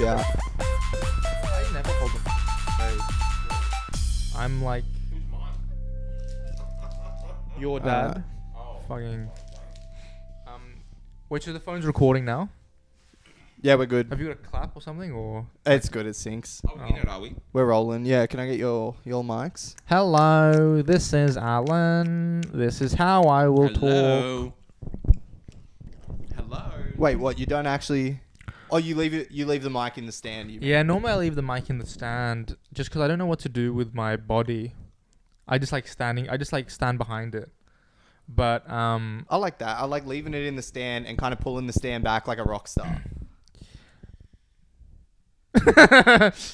shout. I never hold them. I'm like your dad. Fucking. Wait, so the phone's recording now? Yeah, we're good. Have you got a clap or something, or? It's good. It syncs. Oh, in it, are we? We're rolling. Yeah. Can I get your mics? Hello, this is Alan. This is how I will talk. Hello. Wait, what? You don't actually? Oh, you leave it. You leave the mic in the stand. You mean? Yeah, normally I leave the mic in the stand just because I don't know what to do with my body. I just like standing. I just like stand behind it. But I like that. I like leaving it in the stand and kind of pulling the stand back like a rock star.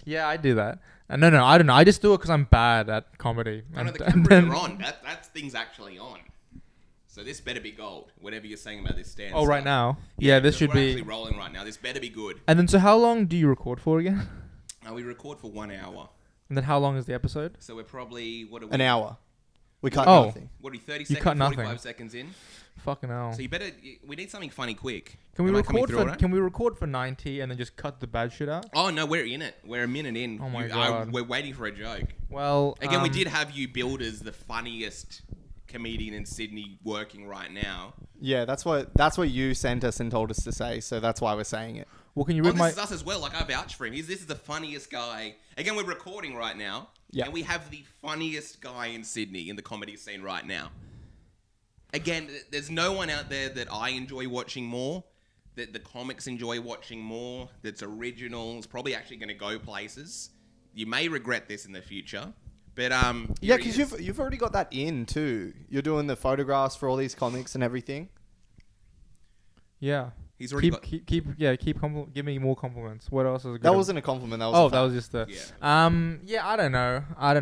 yeah, I do that. No, I don't know. I just do it because I'm bad at comedy. No, the cameras are on. That thing's actually on. So this better be gold. Whatever you're saying about this stand. Oh, right now? Yeah, this should we're be... actually rolling right now. This better be good. And then, so how long do you record for again? We record for 1 hour. And then how long is the episode? So we're probably... An hour. We cut Oh. nothing. What are we, 30 You seconds, cut 45 nothing. seconds in? Fucking hell. So you better... We need something funny quick. Can we Am I coming record through all for right? Can we record for 90 and then just cut the bad shit out? Oh, no, we're in it. We're a minute in. Oh my God. We're waiting for a joke. Well, Again, we did have you billed as the funniest comedian in Sydney working right now. Yeah, that's what you sent us and told us to say. So that's why we're saying it. Well, can you Oh, read this my... is us as well. Like, I vouch for him. This is the funniest guy. Again, we're recording right now. Yeah. And we have the funniest guy in Sydney in the comedy scene right now. Again, there's no one out there that I enjoy watching more, that the comics enjoy watching more, that's original. It's probably actually going to go places. You may regret this in the future. But Yeah, because you've already got that in too. You're doing the photographs for all these comics and everything. Yeah. He's already Give me more compliments. What else is good? That wasn't a compliment. That was a that was just the... Yeah. I don't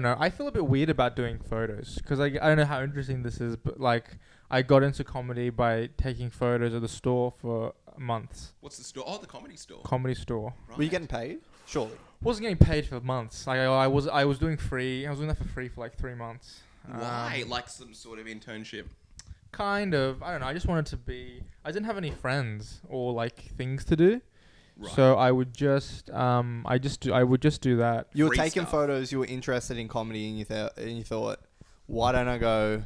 know. I feel a bit weird about doing photos because I don't know how interesting this is, but like I got into comedy by taking photos of the store for months. What's the store? Oh, the comedy store. Comedy store. Right. Were you getting paid? Surely. Wasn't getting paid for months. Like I was doing free. I was doing that for free for like 3 months. Why? Like some sort of internship? Kind of. I don't know. I just wanted to be... I didn't have any friends or like things to do. Right. So I would just I would just do that. You were Free taking stuff. photos. You were interested in comedy, and you thought, why don't I go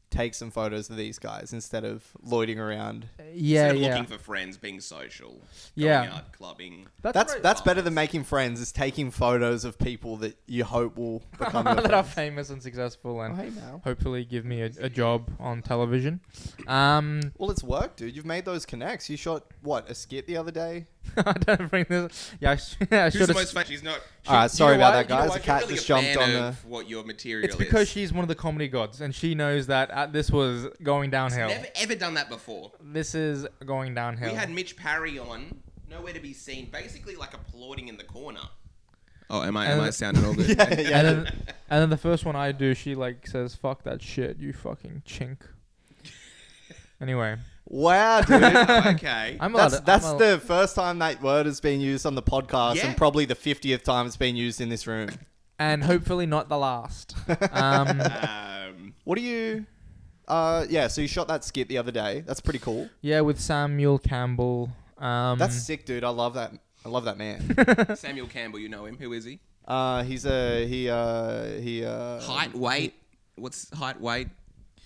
take some photos of these guys instead of loitering around? Instead of looking for friends, being social, going out clubbing. That's better than making friends. Is taking photos of people that you hope will become your that are friends. famous and successful and Hey, Mal. hopefully give me a job on television. Well, it's work, dude. You've made those connects. You shot a skit the other day. I don't bring this. Yeah, I Who's should the have. most famous? She's not. All right, sorry about that, You know guys. why? The cat really just a jumped fan on the. of what your material It's because is. she's one of the comedy gods, and she knows that this was going downhill. Never ever done that before. This is going downhill. We had Mitch Parry on, nowhere to be seen, basically like applauding in the corner. Oh, am I sounding all good? Yeah. and then the first one I do, she like says, "Fuck that shit, you fucking chink." Anyway, Wow, dude. Okay. That's the first time that word has been used on the podcast, Yeah. and probably the 50th time it's been used in this room. and hopefully not the last. What do you? Yeah. So you shot that skit the other day. That's pretty cool. Yeah, with Samuel Campbell. That's sick, dude. I love that. I love that man. Samuel Campbell, you know him. Who is he? He's Height, weight. What's height, weight?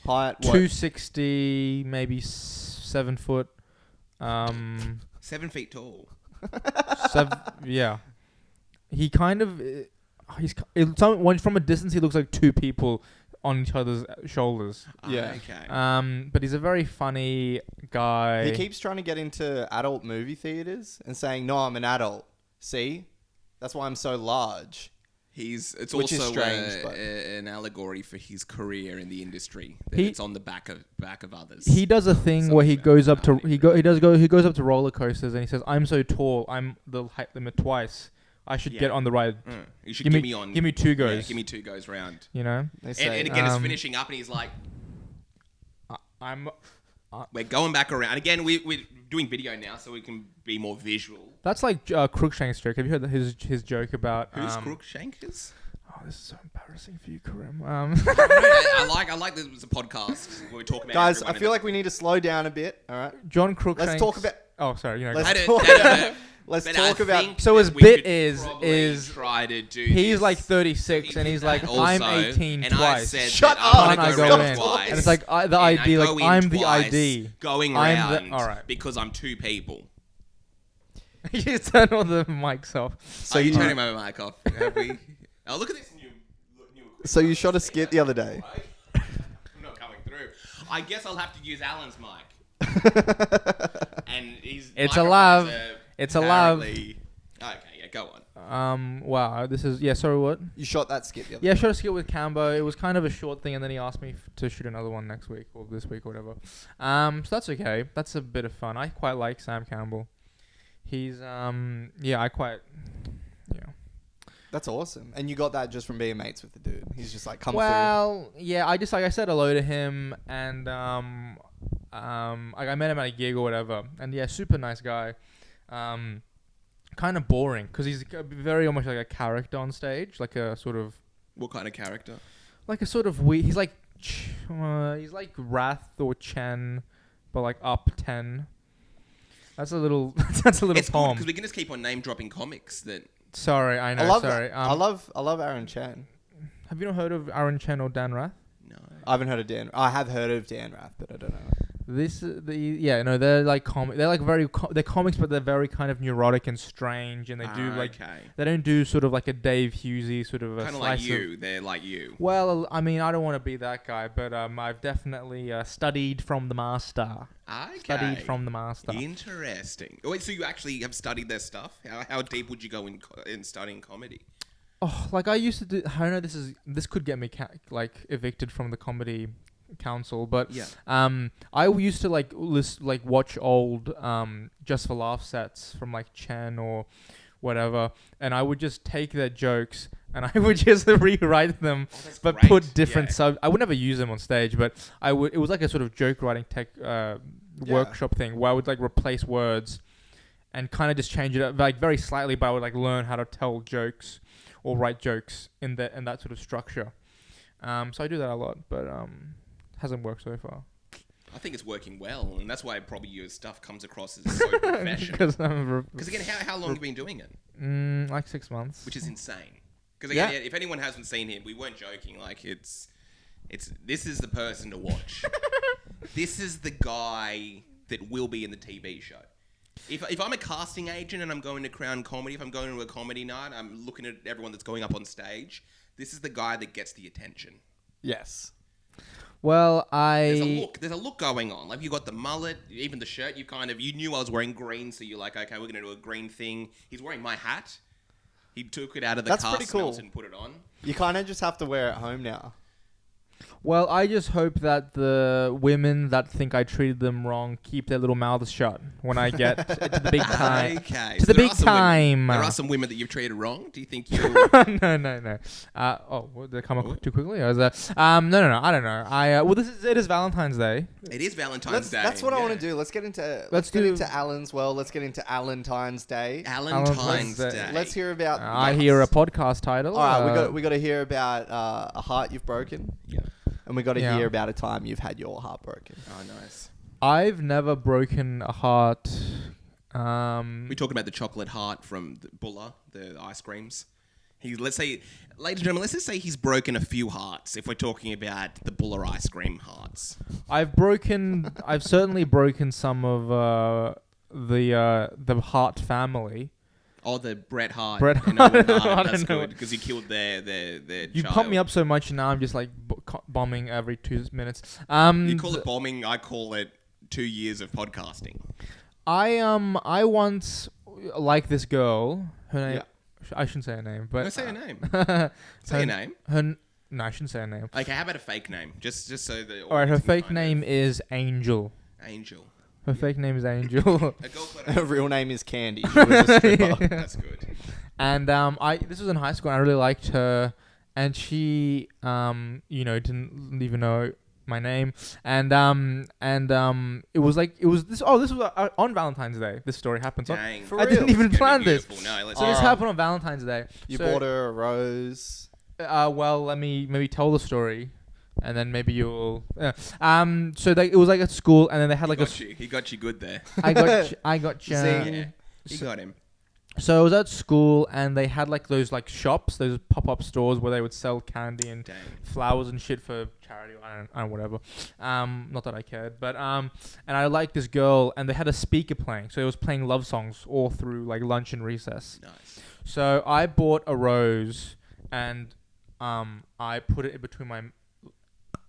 height. What? 260, maybe 7 foot. 7 feet tall. Yeah. He kind of... from a distance, he looks like two people on each other's shoulders. Yeah. Okay. But he's a very funny guy. He keeps trying to get into adult movie theaters and saying, "No, I'm an adult. See, that's why I'm so large." It's Which is also strange, but- an allegory for his career in the industry. He- It's on the back of others. He does a thing where he goes up to he goes up to roller coasters and he says, "I'm so tall, I'm the height limit twice. I should get on the ride. You should Give give me- me on. give me 2 goes." Yeah, give me 2 goes round. You know, They say, And again, it's finishing up, and he's like, I'm. "We're going back around." And again, we're doing video now, so we can be more visual. That's like Crookshank's joke. Have you heard his joke about Who's Crookshankers? Oh, this is so embarrassing for you, Karim. I like that it was a podcast where we talk about. guys, I everyone feel like we need to slow down a bit. All right. John Crookshanks. Let's talk about. Oh, sorry. You know, Let's How to- talk how to- about- Let's But talk I about. think So his that we bit should probably is try to do he's this. like 36 He and did he's that like, also, I'm 18 and I twice. said Shut that up. I'm Can't gonna I go go round in? twice. And it's like the And I ID, go like in I'm the twice, ID. going I'm the- round alright. because I'm two people. You turn all the mics off. So you turning my mic off? Have we? Oh, look at this new equipment. So you shot a skit the other day. I'm not coming through. I guess I'll have to use Alan's mic. And he's. It's a love. It's a love. Okay, yeah, go on. Wow, this is sorry, what? You shot that skit the other Yeah, I day. shot a skit with Cambo. It was kind of a short thing, and then he asked me to shoot another one next week or this week or whatever. So that's okay. That's a bit of fun. I quite like Sam Campbell. He's I quite. That's awesome. And you got that just from being mates with the dude. He's just like, come Well, yeah, I just I said hello to him, and I met him at a gig or whatever, and yeah, super nice guy. Kind of boring because he's very almost like a character on stage, like a sort of What kind of character? like a sort of weird. He's like Wrath or Chen, but like up 10. That's a little. That's a little It's poem. because we can just keep on name dropping comics that. Sorry, I know. I love sorry. that. I love Aaron Chan. Have you not heard of Aaron Chen or Dan Rath? No. I haven't heard of Dan. I have heard of Dan Rath, but I don't know. They're like they're like they're comics, but they're very kind of neurotic and strange, and they do like Okay. they don't do sort of like a Dave Hughesy sort of a Kind of slice like you. They're like you. Well, I mean, I don't want to be that guy, but I've definitely studied from the master. Okay. Studied from the master. Interesting. Oh, wait, so you actually have studied their stuff? How deep would you go in studying comedy? Oh, like I used to do. I don't know. This could get me like evicted from the comedy council, but Yeah. I used to like watch old Just for Laugh sets from like Chen or whatever, and I would just take their jokes and I would just rewrite them, that's but great. put different Yeah. sub. I would never use them on stage, but I would. It was like a sort of joke writing tech workshop thing where I would like replace words and kind of just change it up like very slightly, but I would like learn how to tell jokes or write jokes in that sort of structure. So I do that a lot, but hasn't worked so far. I think it's working well, and that's why probably your stuff comes across as so professional. Because again, how long have you been doing it? Like 6 months. Which is insane. Because again, if anyone hasn't seen him, we weren't joking. Like it's this is the person to watch. This is the guy that will be in the TV show. If I'm a casting agent and I'm going to Crown Comedy, if I'm going to a comedy night, I'm looking at everyone that's going up on stage. This is the guy that gets the attention. Yes. Well, There's a look going on. Like you got the mullet, even the shirt. You knew I was wearing green, so you're like, okay, we're gonna do a green thing. He's wearing my hat. He took it out of the That's car, pretty cool. smelt it and put it on. You kind of just have to wear it home now. Well, I just hope that the women that think I treated them wrong keep their little mouths shut when I get to the big time. Okay. To the there big are some time. There are some women that you've treated wrong. Do you think you? No. Did they come up too quickly? Or is that? No. I don't know. It is Valentine's Day. It is Valentine's Day. That's what I yeah. want to do. Let's get into Alan's world. Let's get into Alantines Day. Valentine's Day. Day. Let's hear about. I hear a podcast title. All right, we got to hear about a heart you've broken. Yeah. And we got to Yeah. hear about a time you've had your heart broken. Oh, nice. I've never broken a heart. We talked about the chocolate heart from the Bulla, the ice creams. Let's say, ladies and gentlemen, let's just say he's broken a few hearts. If we're talking about the Bulla ice cream hearts, I've certainly broken some of the Hart family. oh, the Bret Hart, Bret and Owen Hart. Hart, I that's don't know. good because he killed their You child. pump me up so much, and now I'm just like bombing every 2 minutes. You call it bombing. I call it 2 years of podcasting. I once liked this girl. Her name. Yeah. I shouldn't say her name, but No, say her name. her, Say her name. No, I shouldn't say her name. Okay, how about a fake name? Just so the All right, her audience can fake kind name is Angel. of- Angel. Her fake name is Angel. A girl called Her Angel. real name is Candy. She was a stripper. That's good. And this was in high school, and I really liked her, and she didn't even know my name, and it was this was on Valentine's Day. This story happens on. Dang. For I didn't real? even It's gonna plan be this. beautiful. No, let's So this Alright. happened on Valentine's Day. You So, bought her a rose. well, let me maybe tell the story, and then maybe you'll. So it was like at school, and then they had like He got you good there. I got Zing. Jen. Yeah, he got him. So I was at school and they had like those like shops, those pop-up stores where they would sell candy and flowers and shit for charity. I don't whatever. Not that I cared, but and I liked this girl and they had a speaker playing, so it was playing love songs all through like lunch and recess. Nice. So I bought a rose and I put it in between my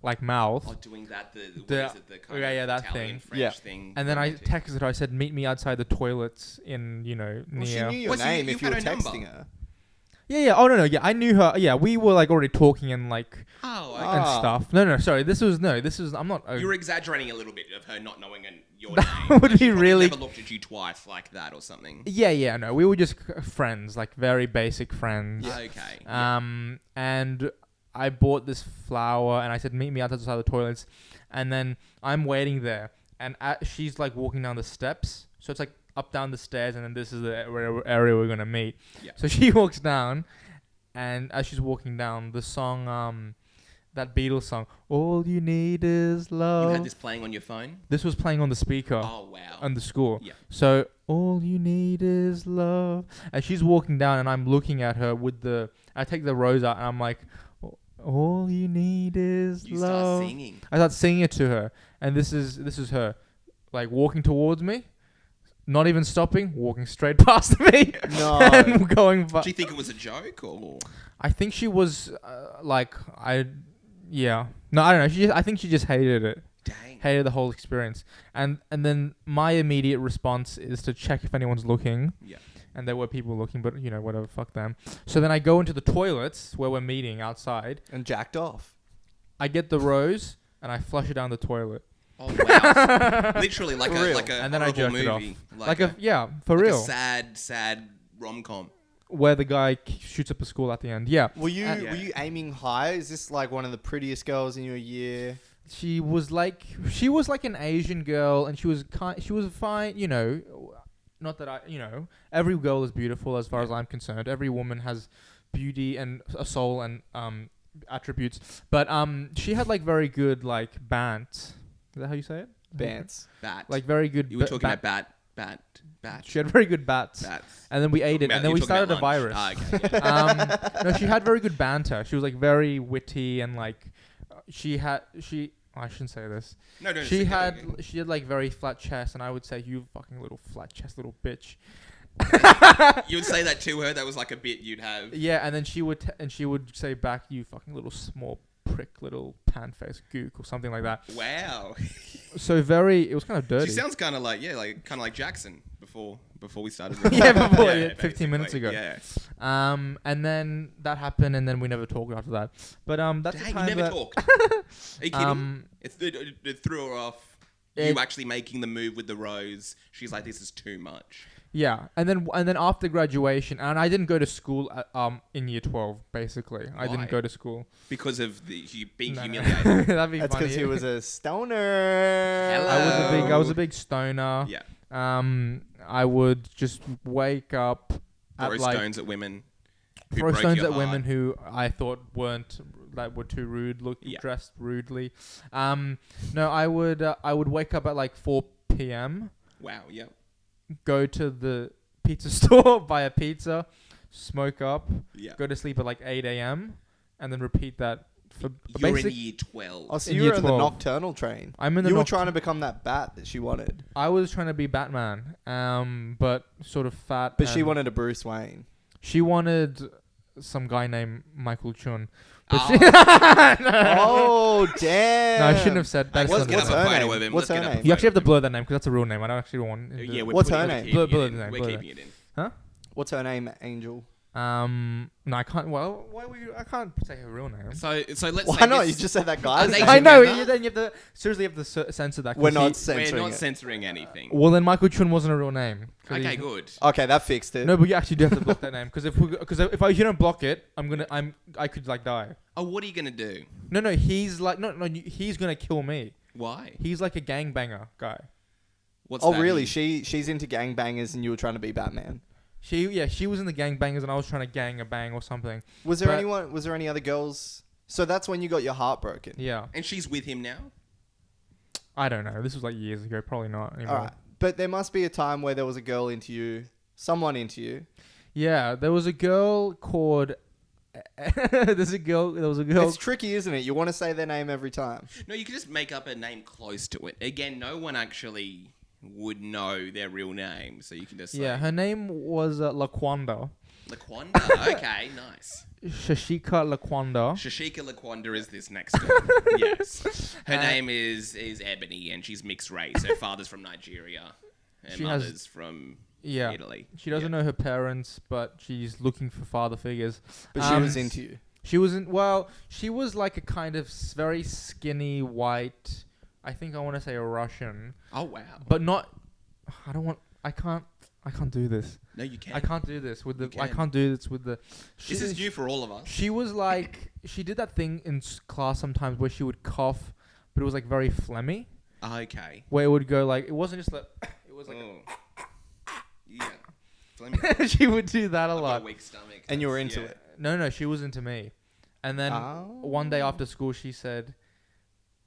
like mouth. Oh, doing that, what is it, the kind yeah, of that Italian, thing. French thing. And then I romantic. texted her. I said, "Meet me outside the toilets in, Well, near." she knew your Well, so name you if you were had her texting number. her. Yeah. Oh no. Yeah, I knew her. Yeah, we were like already talking and like Oh, okay. and stuff. No. Sorry. This was. I'm not. You were exaggerating a little bit of her not knowing your That name. would She be probably really- never looked at you twice like that or something. Yeah. No, we were just friends, like very basic friends. Okay. And I bought this flower and I said, "Meet me outside the toilets," and then I'm waiting there, and she's like walking down the steps, so it's like up down the stairs, and then this is the area we're gonna meet. Yeah. So she walks down, and as she's walking down, the song, that Beatles song, "All You Need Is Love." You had this playing on your phone? This was playing on the speaker. Oh, wow. On the school. Yeah. So all you need is love. And she's walking down, and I'm looking at her with I take the rose out, and I'm like, all you need is You love. start singing. I start singing it to her, and this is her, like walking towards me, not even stopping, walking straight past me. No. And going. Did you think it was a joke or? I think she was yeah. No, I don't know. I think she just hated it. Dang. Hated the whole experience. And then my immediate response is to check if anyone's looking. Yeah. And there were people looking, but whatever, fuck them. So then I go into the toilets where we're meeting outside. And jacked off. I get the rose and I flush it down the toilet. Oh, wow. Literally like For real. like a And then I horrible jerked it off. movie. For like real. a sad rom-com. Where the guy shoots up a school at the end. Yeah. Were you Yeah. were you aiming high? Is this like one of the prettiest girls in your year? She was like an Asian girl, and she was fine, not that every girl is beautiful as far as I'm concerned. Every woman has beauty and a soul and attributes. But she had like very good like bant. Is that how you say it? Bants. Bat. Like very good. You were talking about bat. She had very good bats. Bats. And then we ate it, and then we started a virus. Okay. Yeah. No, she had very good banter. She was like very witty and like I shouldn't say this. No, She had like very flat chest, and I would say, "You fucking little flat chest little bitch." You would say that to her. That was like a bit you'd have. Yeah, and then she would say back, "You fucking little small prick, little pan face gook," or something like that. Wow. So it was kind of dirty. She sounds kind of like Jackson before we started. Yeah, before, 15 minutes basically. ago. Yeah. And then that happened, and then we never talked after that. But that's the Dang, time you never that, talked. Are you kidding? It threw her off. You actually making the move with the rose. She's like, "This is too much." Yeah, and then after graduation, and I didn't go to school in year 12. Basically, I Why? didn't go to school. Because of you being No. humiliated. That'd be That's funny. because he was a stoner. Hello. I was a big stoner. Yeah. I would just wake up Throw at like stones at women. who throw broke stones your at heart. women who I thought were too rude, Yeah. dressed rudely. No, I would wake up at like 4 p.m. Wow. Yeah. go to the pizza store, buy a pizza, smoke up, Yeah. go to sleep at like 8 a.m. and then repeat that for You're basic. in year 12. Oh, so In you year were in the 12. nocturnal train. I'm in the You were trying to become that bat that she wanted. I was trying to be Batman, but sort of fat. But she and wanted a Bruce Wayne. She wanted some guy named Michael Chun. But Oh. she- Oh, damn. No, I shouldn't have said that. Let's What's, get what's up a her photo name? of him. What's Let's her get up a name? You actually have to photo blur that name because that's a real name. I don't actually want. of him. Yeah, What's her we're name? keeping Blur it the in. name, We're blur keeping it in. What's her name, Angel? No, I can't. Well, I can't say her real name. So let's Why say not? this- You just said that Are guy's they name. I know. together? Then you have to seriously have to censor that. 'cause We're not he- censoring We're not it. censoring anything. Well, then Michael Chun wasn't a real name. 'Cause Okay, he's- good. Okay, that fixed it. No, but you actually do have to block that name because if you don't block it, I could like die. Oh, what are you gonna do? No, he's like he's gonna kill me. Why? He's like a gangbanger guy. What's Oh, that really? mean? She's into gangbangers and you were trying to be Batman. She was in the gangbangers and I was trying to gang a bang or something. Was there But- Was there any other girls? So that's when you got your heart broken. Yeah, And she's with him now. I don't know. This was like years ago. Probably not anymore. All right. But there must be a time where there was a girl into you someone into you. Yeah, there was a girl called. There was a girl. It's tricky, isn't it? You want to say their name every time. No, you can just make up a name close to it. Again, no one actually would know their real name, so you can just say... Yeah, her name was Laquanda. Laquanda? Okay, nice. Shashika Laquanda. Shashika Laquanda is this next girl. Yes. Her name is Ebony, and she's mixed race. Her father's from Nigeria, and mother's from Italy. She doesn't know her parents, but she's looking for father figures. But she was into you. She wasn't. Well, she was like a kind of very skinny white. I think I want to say a Russian. Oh wow! But not. I don't want. I can't do this. No, you can't. I can't do this with the. I can't do this with the. This is new for all of us. She was like. She did that thing in class sometimes where she would cough, but it was like very phlegmy. Okay. Where it would go like it wasn't just like it was like. Yeah. She would do that a lot. Got a weak stomach. And you were into it. No, she was into me. And then one day after school, she said,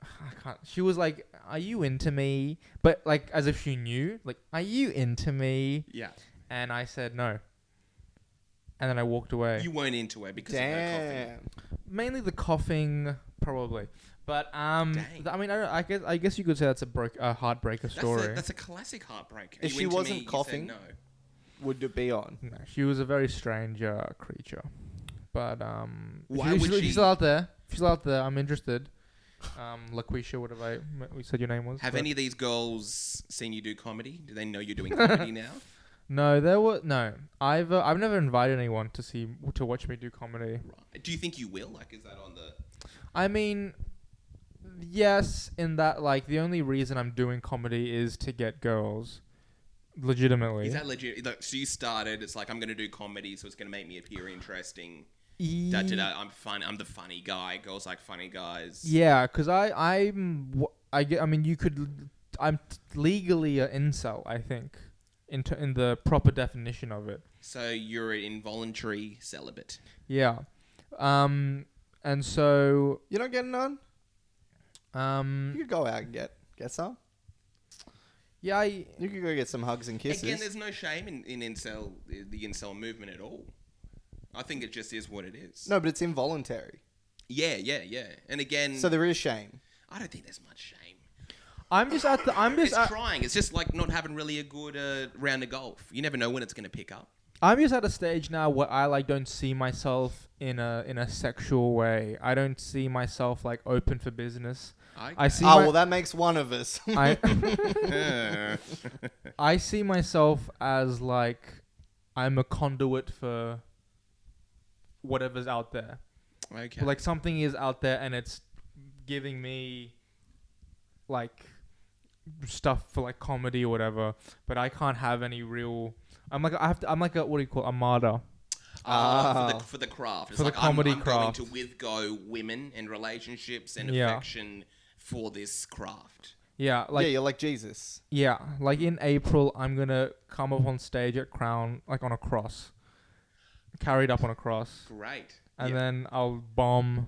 I can't. She was like, "Are you into me?" But like as if she knew. Like, "Are you into me?" Yeah. And I said no. And then I walked away. You weren't into it because of her coughing. Mainly the coughing, probably. But I mean, I guess you could say that's a heartbreaker story. That's a classic heartbreak. If she wasn't coughing, no. would it be on? No, she was a very strange creature. But why would she? She's still out there. She's still out there. I'm interested. LaQuisha, whatever we said your name was. Have any of these girls seen you do comedy? Do they know you're doing comedy now? No. I've never invited anyone to watch me do comedy. Right. Do you think you will? Like, is that on the? I mean, yes. In that, like, the only reason I'm doing comedy is to get girls. Legitimately. Is that legit? Like, so you started. It's like I'm going to do comedy, so it's going to make me appear interesting. I'm fun. I'm the funny guy. Girls like funny guys. Yeah, because I'm legally an incel, I think, in the proper definition of it. So you're an involuntary celibate. Yeah, and so You're not getting on. You could go out and get some. Yeah, you could go get some hugs and kisses. Again, there's no shame in the incel movement at all. I think it just is what it is. No, but it's involuntary. Yeah. And again... So there is shame. I don't think there's much shame. It's trying. It's just like not having really a good round of golf. You never know when it's going to pick up. I'm just at a stage now where I don't see myself in a sexual way. I don't see myself like open for business. I see. Well, that makes one of us. I see myself as like I'm a conduit for whatever's out there. Okay. Like something is out there and it's giving me like stuff for like comedy or whatever, but I can't have any real. I'm like a what do you call it? A martyr. For the craft. It's for like the comedy I'm craft. going to withgo women and relationships and affection for this craft. Yeah, like you're like Jesus. Yeah, like in April, I'm gonna come up on stage at Crown, like on a cross, carried up on a cross. Great. And then I'll bomb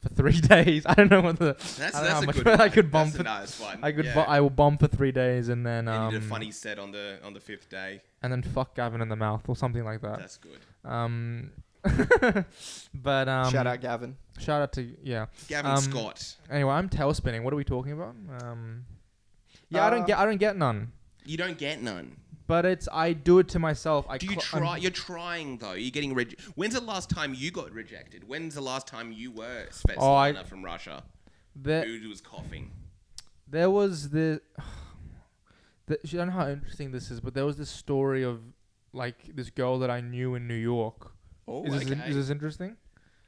for 3 days. I don't know what the. That's how a much good one. I could bomb that's for. a nice one. I will bomb for 3 days and then. And you did a funny set on the 5th day. And then fuck Gavin in the mouth or something like that. That's good. But shout out Gavin. Shout out to Gavin Scott. Anyway, I'm tail spinning. What are we talking about? I don't get none. You don't get none. But I do it to myself. You're trying though. You're getting When's the last time you got rejected? When's the last time you were Svetlana from Russia? Who was coughing? There was I don't know how interesting this is, but there was this story of like this girl that I knew in New York. Oh, is this interesting?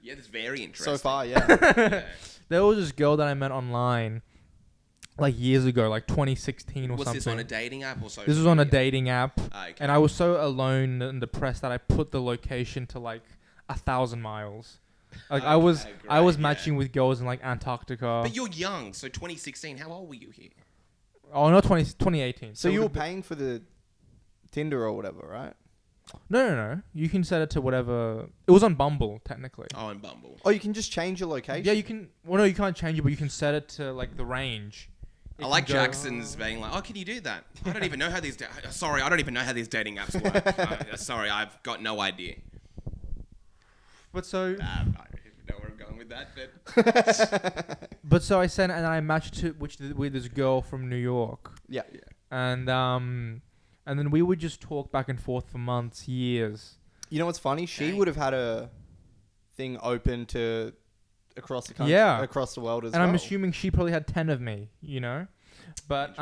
Yeah, that's very interesting. So far, yeah. There was this girl that I met online like years ago, like 2016 or something. Was this on a dating app or so? This was on a dating app. Okay. And I was so alone and depressed that I put the location to like 1,000 miles. Like I was matching with girls in like Antarctica. But you're young, so 2016. How old were you here? Oh, not 2018. So you were paying for the Tinder or whatever, right? No. You can set it to whatever. It was on Bumble, technically. Oh, on Bumble. Oh, you can just change your location? Yeah, you can. Well, no, you can't change it, but you can set it to like the range. I like Jackson's being like, "Oh, can you do that? I don't even know how these. Sorry, I don't even know how these dating apps work. Sorry, I've got no idea." But so. I don't know where I'm going with that, but. But so I sent and I matched with this girl from New York. Yeah. And then we would just talk back and forth for months, years. You know what's funny? She would have had a thing open to across the country, Yeah. across the world as well. And I'm assuming she probably had 10 of me, But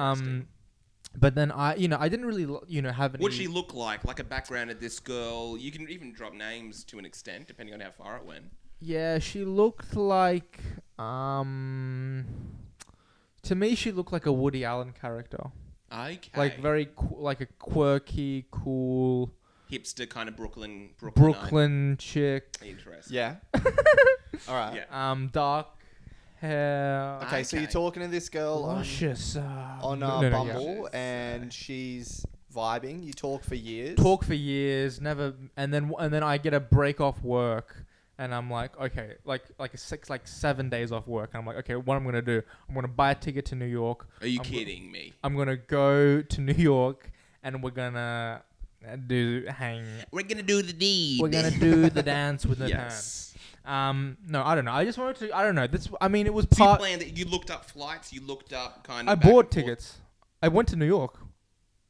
but then I didn't really have any. What'd she look like? Like a background of this girl? You can even drop names to an extent, depending on how far it went. Yeah, she looked like to me she looked like a Woody Allen character. Okay. Like very like a quirky, cool hipster kind of Brooklyn chick. Interesting. Yeah. All right. Yeah. Dark hair. Okay, so you're talking to this girl Luscious. on Bumble, and she's vibing. You talk for years. Never, and then I get a break off work, and I'm like, okay, like 7 days off work, and I'm like, okay, what I'm gonna do? I'm gonna buy a ticket to New York. Are you kidding me? I'm gonna go to New York, and we're gonna hang. We're gonna do the deed. We're gonna do the dance with the pants. No, I don't know. I just wanted to. I don't know. It was So part. you planned that you looked up flights. You looked up kind of. I bought tickets. I went to New York.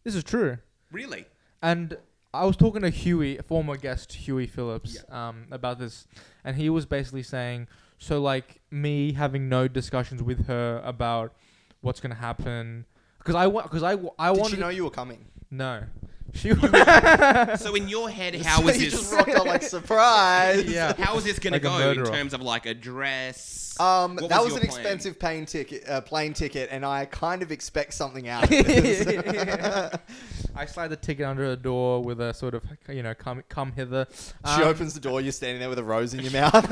This is true. Really? And I was talking to Huey, former guest Huey Phillips, about this, and he was basically saying, so like me having no discussions with her about what's gonna happen, because I wanted. Did she know you were coming? No. She So in your head, how was you this? just rocked up like surprise? Yeah. How was this gonna Like a go in murderer. terms of like a dress? That was your an plan? expensive plane ticket, and I kind of expect something out of it. I slide the ticket under the door with a sort of, come hither. She opens the door, you're standing there with a rose in your mouth.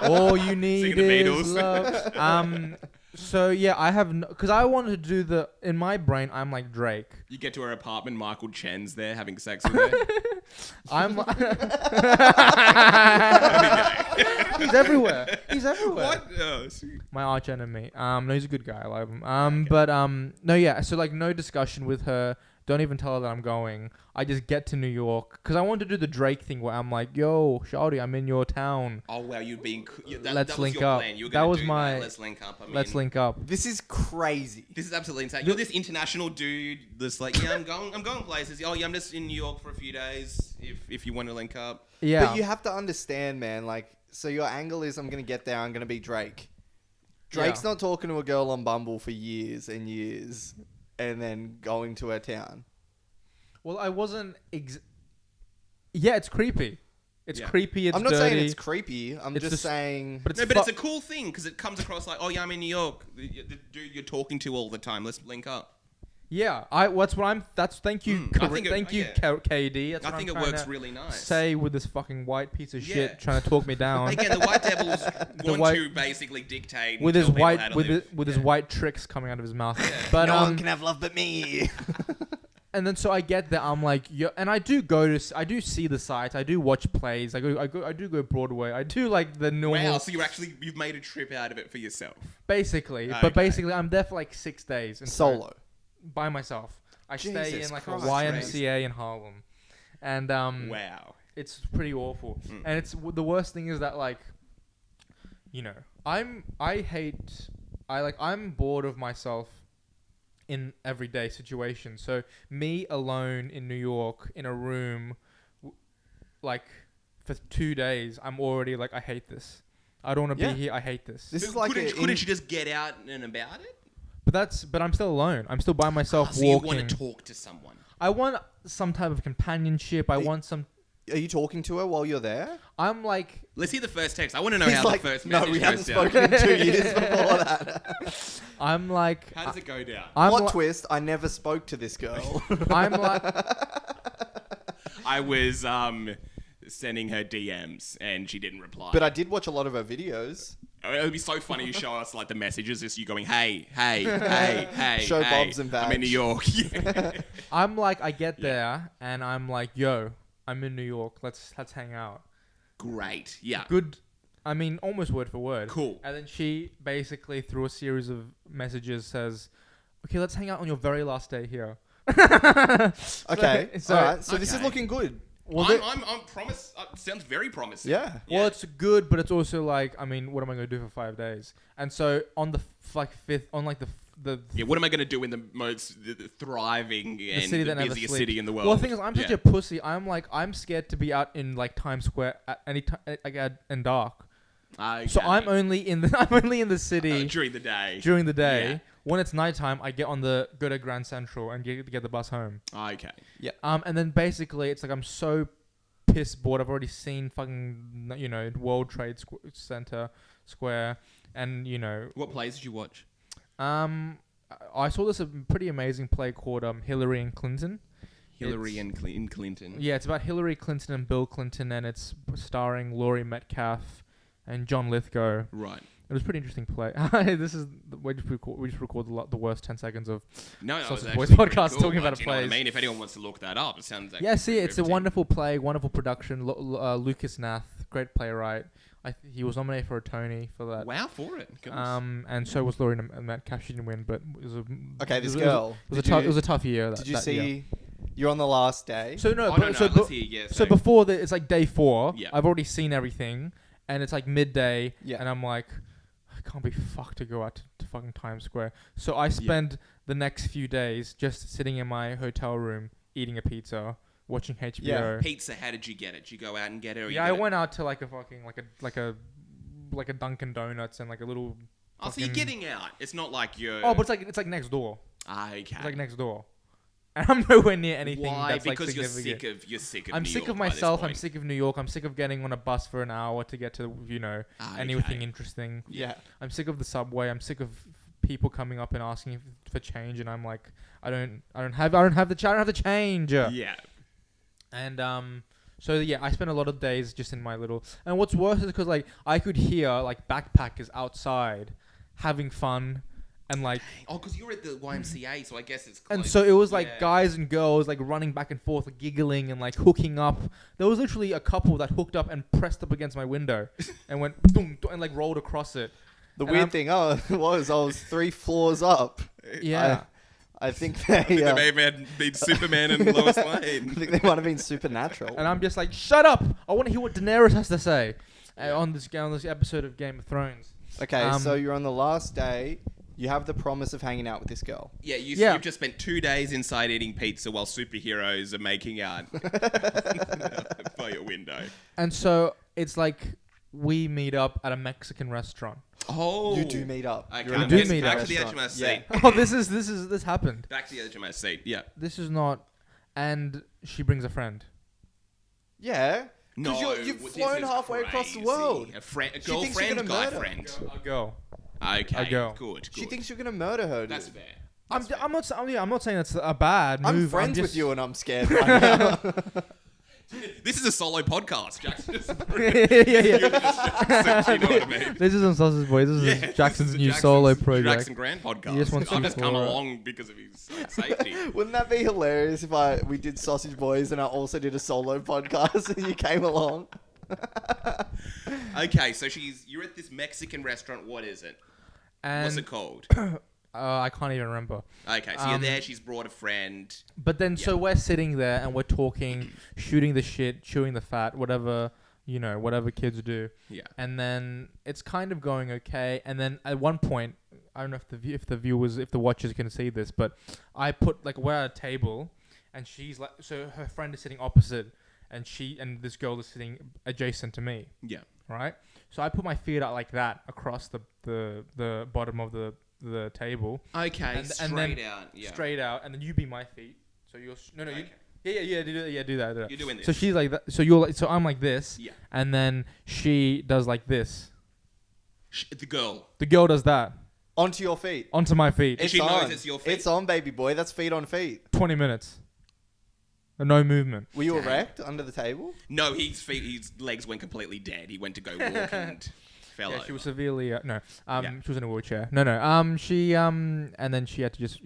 All you need Singing the is Beatles. love. So yeah, I have because I wanted to do in my brain, I'm like Drake. You get to her apartment, Michael Chen's there having sex with her. I'm. He's everywhere. He's everywhere. What? Oh, sweet. My arch enemy. No, he's a good guy. I love him. But no, yeah. So like, no discussion with her. Don't even tell her that I'm going. I just get to New York because I want to do the Drake thing where I'm like, "Yo, shawty, I'm in your town. Oh wow, you'd be. Let's that link was your up." Plan. You were That gonna was do my- That. Let's link up. Let's link up." This is crazy. This is absolutely insane. You're this international dude that's like, yeah, I'm going places. Oh yeah, I'm just in New York for a few days. If you want to link up. Yeah. But you have to understand, man. Like, so your angle is, I'm gonna get there. I'm gonna be Drake. Drake's not talking to a girl on Bumble for years and years, and then going to her town. Well, I wasn't. Yeah, it's creepy. It's creepy. It's I'm not dirty. saying it's creepy. I'm just saying. But It's a cool thing because it comes across like, oh yeah, I'm in New York. The dude you're talking to all the time. Let's link up. Yeah, thank you, I think thank you, KD. That's I what think I'm it trying works to really nice. Say with this fucking white piece of Yeah. shit trying to talk me down. Again, the white devils want to basically dictate with and his tell people white how to with live. his white tricks coming out of his mouth. But no one can have love but me. and then so I get there. I'm like, and I do see the sites. I do watch plays. I do go Broadway. I do like the normal. Wow, so you've made a trip out of it for yourself. Basically, Okay. but basically, I'm there for like 6 days and Solo. by myself. I stay Jesus in like Christ. a YMCA in Harlem, and Wow. it's pretty awful. And it's the worst thing is that like, I'm bored of myself in everyday situations. So me alone in New York in a room, like for 2 days, I'm already like, I hate this. I don't want to be here. I hate this. This is like couldn't you just get out and about it? But I'm still alone. I'm still by myself So walking. you want to talk to someone. I want some type of companionship. I want some. Are you talking to her while you're there? I'm like. Let's hear the first text. I want to know He's how like, the first no, message we haven't goes down. spoken in 2 years before that. I'm like. How does it go down? Plot twist, I never spoke to this girl. I'm like. I was sending her DMs and she didn't reply. But I did watch a lot of her videos. It would be so funny you show us like the messages, just you going, hey, hey. Show Bobs and I'm in New York. Yeah. I'm like, I get there and I'm like, yo, I'm in New York. Let's hang out. Great. Yeah. Good. I mean, almost word for word. Cool. And then she basically, through a series of messages, says, okay, let's hang out on your very last day here. Okay. So, All right. So this is Okay. looking good. I'm promise. Sounds very promising. Yeah. well, it's good, but it's also like, I mean, what am I going to do for 5 days? And so on the fifth, on like the Yeah, what am I going to do in the most thriving and city the that never busiest sleeps. city in the world? Well, the thing is, I'm such a pussy. I'm scared to be out in like Times Square at any time, like in dark. Okay. So I'm only in the city during the day. during the day. Yeah. When it's nighttime, I go to Grand Central and get the bus home. Okay. And then basically it's like I'm so piss bored. I've already seen fucking World Trade Center Square, and What plays did you watch? I saw this pretty amazing play called Hillary and Clinton. Hillary and Clinton. Yeah, it's about Hillary Clinton and Bill Clinton, and it's starring Laurie Metcalf and John Lithgow. Right. It was a pretty interesting play. This is we just record the worst 10 seconds of No, Sausage it's Boys actually podcast pretty cool. talking about Do a you know what I plays. mean? If anyone wants to look that up, it sounds like yeah. See, it's a riveting. wonderful play, wonderful production. Lucas Nath, great playwright. He was nominated for a Tony for that. Wow, for it. And so was Laurie Metcalf. She didn't win, but it was Okay, this it was- girl. It was a tough year. Did you that year. see? You're on the last day. So no, Oh, but, no, so, let's hear. Yeah, so before it's like day 4. Yeah. I've already seen everything, and it's like midday, Yeah. and I'm like, I can't be fucked to go out to fucking Times Square. So I spend the next few days just sitting in my hotel room eating a pizza, watching HBO. Yeah. Pizza, how did you get it? Did you go out and get it? Or Yeah, I went out to like a fucking like a Dunkin' Donuts and like a little. Oh, so you're fucking- getting out. It's not like you're. Oh, but it's like next door. Okay. It's like next door, and I'm nowhere near anything. Why? That's Because like significant. you're sick of. I'm New sick York of by this myself. I'm point. sick of New York. I'm sick of getting on a bus for an hour to get to anything interesting. Yeah. I'm sick of the subway. I'm sick of people coming up and asking for change, and I'm like, I don't have the change. Yeah. And so yeah, I spent a lot of days just in my little. And what's worse is because like I could hear like backpackers outside having fun, and like. Oh, because you're at the YMCA, so I guess it's close. And so it was like Yeah. guys and girls like running back and forth, like, giggling and like hooking up. There was literally a couple that hooked up and pressed up against my window and went boom, and like rolled across it. The And weird I'm- thing, I was 3 floors up. Yeah. I think They they. may have been Superman and Lois I Lane. think they might have been supernatural. And I'm just like, shut up! I want to hear what Daenerys has to say on this episode of Game of Thrones. Okay, so you're on the last day. You have the promise of hanging out with this girl. Yeah, you've just spent 2 days inside eating pizza while superheroes are making out by your window. And so it's like we meet up at a Mexican restaurant. Oh, You do meet up. Okay, You're in a I'm do just meet back up. to the edge of my seat. Oh, this happened. Back to the edge of my seat. Yeah. This is not. And she brings a friend. Yeah. No, Because you've this flown is halfway across the crazy. world. A She thinks you're girlfriend, gonna guy murder. friend. A girl. Okay, A girl. good. She thinks you're gonna murder her. That's dude. fair. I'm not saying that's a bad move. I'm friends just, with you and I'm scared right now. This is a solo podcast, Jackson. Just yeah. you know what I mean? This isn't Sausage Boys. This is Yeah, Jackson's this is new solo project. Jackson Grant podcast. He just wants I've to just come explore it. along because of his safety. Wouldn't that be hilarious if we did Sausage Boys and I also did a solo podcast and you came along? Okay, so you're at this Mexican restaurant. What is it? And What's it called? I can't even remember. Okay, so you're there. She's brought a friend. But then, so we're sitting there and we're talking, shooting the shit, chewing the fat, whatever whatever kids do. Yeah. And then it's kind of going okay. And then at one point, I don't know if the watchers can see this, but I put we're at a table, and she's like, so her friend is sitting opposite, and this girl is sitting adjacent to me. Yeah. Right. So I put my feet out like that across the bottom of the table. Okay, And straight then out. Yeah. Straight out, and then you be my feet. So you're Okay. do that. You're doing this. So she's like that. So you're so I'm like this. Yeah. And then she does like this. The girl. The girl does that Onto your feet. onto my feet. And she knows it's your feet. It's on, baby boy. That's feet on feet. 20 minutes. No movement. Were you Damn. erect under the table? No, his legs went completely dead. He went to go walk and fell Yeah, over. she was severely Yeah. she was in a wheelchair. No. She and then she had to just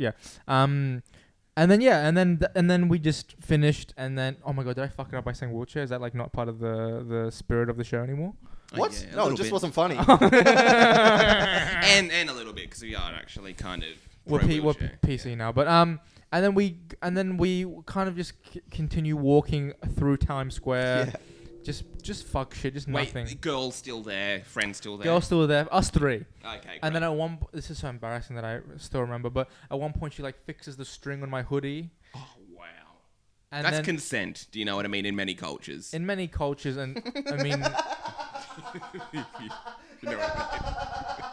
and then we just finished, and then oh my god, did I fuck it up by saying wheelchair? Is that not part of the spirit of the show anymore? What? Yeah, a No, it little just bit. wasn't funny. and a little bit because we are actually kind of we're wheelchair. PC now, but and then we kind of just continue walking through Times Square. Yeah. Just fuck shit, just Wait, nothing. girl's still there, friend's still there. Girl's still there, us three. Okay, And then great. this is so embarrassing that I still remember, but at one point she like fixes the string on my hoodie. Oh, wow. And That's then consent. Do you know what I mean? In many cultures. in many cultures, and I mean, You know what I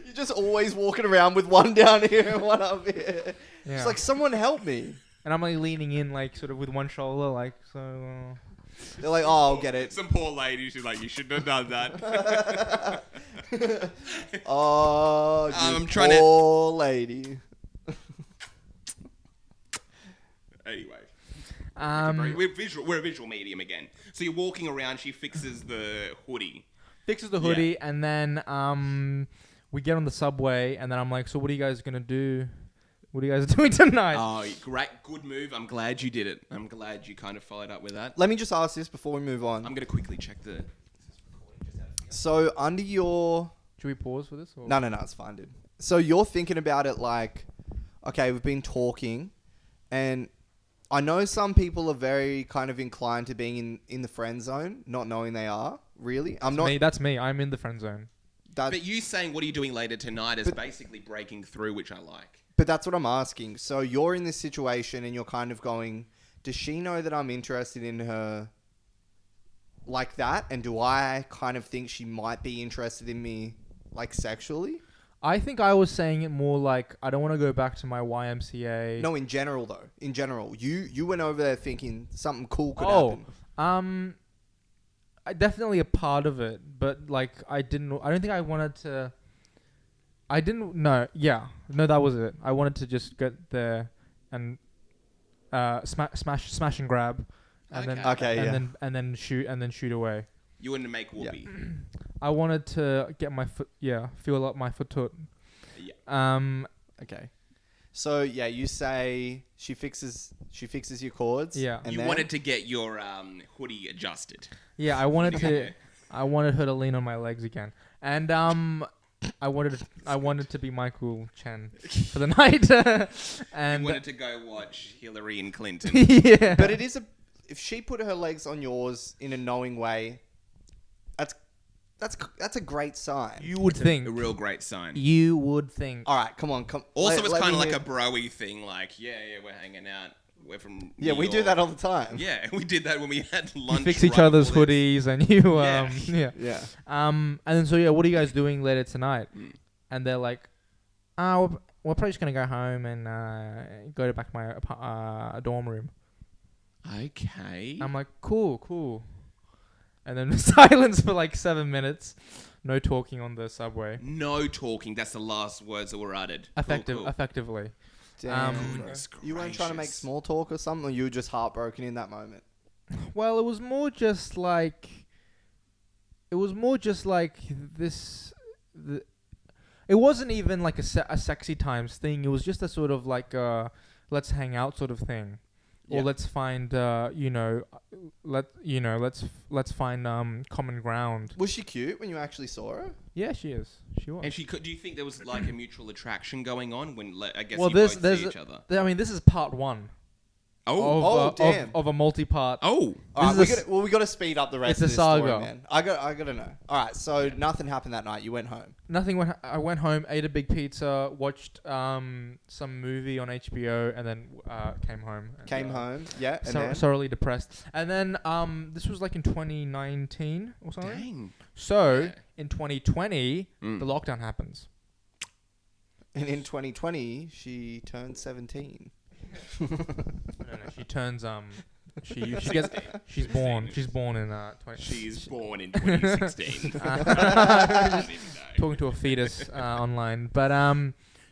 You're just always walking around with one down here and one up here. yeah. It's like, someone help me. And I'm like leaning in, like sort of with one shoulder, like so. They're like, oh, I'll get it. Some poor lady, she's like, you shouldn't have done that. Oh, you I'm trying to- poor lady. Anyway. Um, We're a visual medium again. So you're walking around, she fixes the hoodie. fixes the hoodie, and then we get on the subway, and then I'm like, so what are you guys gonna do? What are you guys doing tonight? Oh, great. Good move. I'm glad you did it. I'm glad you kind of followed up with that. Let me just ask this before we move on. I'm going to quickly check the... So under your... Should we pause for this? Or? No, it's fine, dude. So you're thinking about it like, okay, we've been talking, and I know some people are very kind of inclined to being in the friend zone, not knowing they are, really. That's me. I'm in the friend zone. But you saying, what are you doing later tonight is basically breaking through, which I like. But that's what I'm asking. So you're in this situation and you're kind of going, does she know that I'm interested in her like that? And do I kind of think she might be interested in me like sexually? I think I was saying it more like I don't want to go back to my YMCA. No, in general though. In general, you went over there thinking something cool could happen. Definitely a part of it, but like I don't think I wanted to. I didn't. No, yeah, no, that was it. I wanted to just get there and smash and grab, and then shoot away. You wouldn't make whoopee. Yeah. I wanted to get my foot. Yeah, feel up my foot. Yeah. Okay. So yeah, you say she fixes your chords. Yeah. You wanted to get your hoodie adjusted. Yeah, I wanted her to lean on my legs again, and I wanted to be Michael Chen for the night, and You wanted to go watch Hillary and Clinton. yeah. But it is if she put her legs on yours in a knowing way, that's a great sign. You would think. A real great sign. You would think. All right, come on. Also, it's kind of like a bro-y thing. Like, yeah, we're hanging out. We're from New we do York. that all the time. Yeah, we did that when we had lunch. You fix right each other's before this. hoodies, and you Yeah. Yeah. And then so yeah, what are you guys doing later tonight? And they're like, we're probably just gonna go home and go back to my dorm room. Okay. I'm like, cool. And then silence for like 7 minutes, no talking on the subway. No talking. That's the last words that were uttered. Cool. Effectively. Damn, bro. Goodness You weren't trying to make gracious. small talk or something, or you were just heartbroken in that moment? Well, it was more just like this. It wasn't even like a sexy times thing. It was just a sort of like let's hang out sort of thing, Yeah. or let's find let's find common ground. Was she cute when you actually saw her? Yeah, she is. She was. And do you think there was like a mutual attraction going on when I guess Well, you there's both see each other? I mean, this is part one. damn. Of a multi-part. Oh. All This right, is we got to speed up the rest it's of a this story, saga. man. I got to know. All right, so nothing happened that night. You went home. Nothing went. I went home, ate a big pizza, watched some movie on HBO, and then came home. And, Came home, yeah, and then? thoroughly depressed. And then this was like in 2019 or something. Dang. So Yeah. in 2020, the lockdown happens. And in 2020, she turned 17. No, she turns she's born in 20. She's born in 2016. Talking to a fetus online, but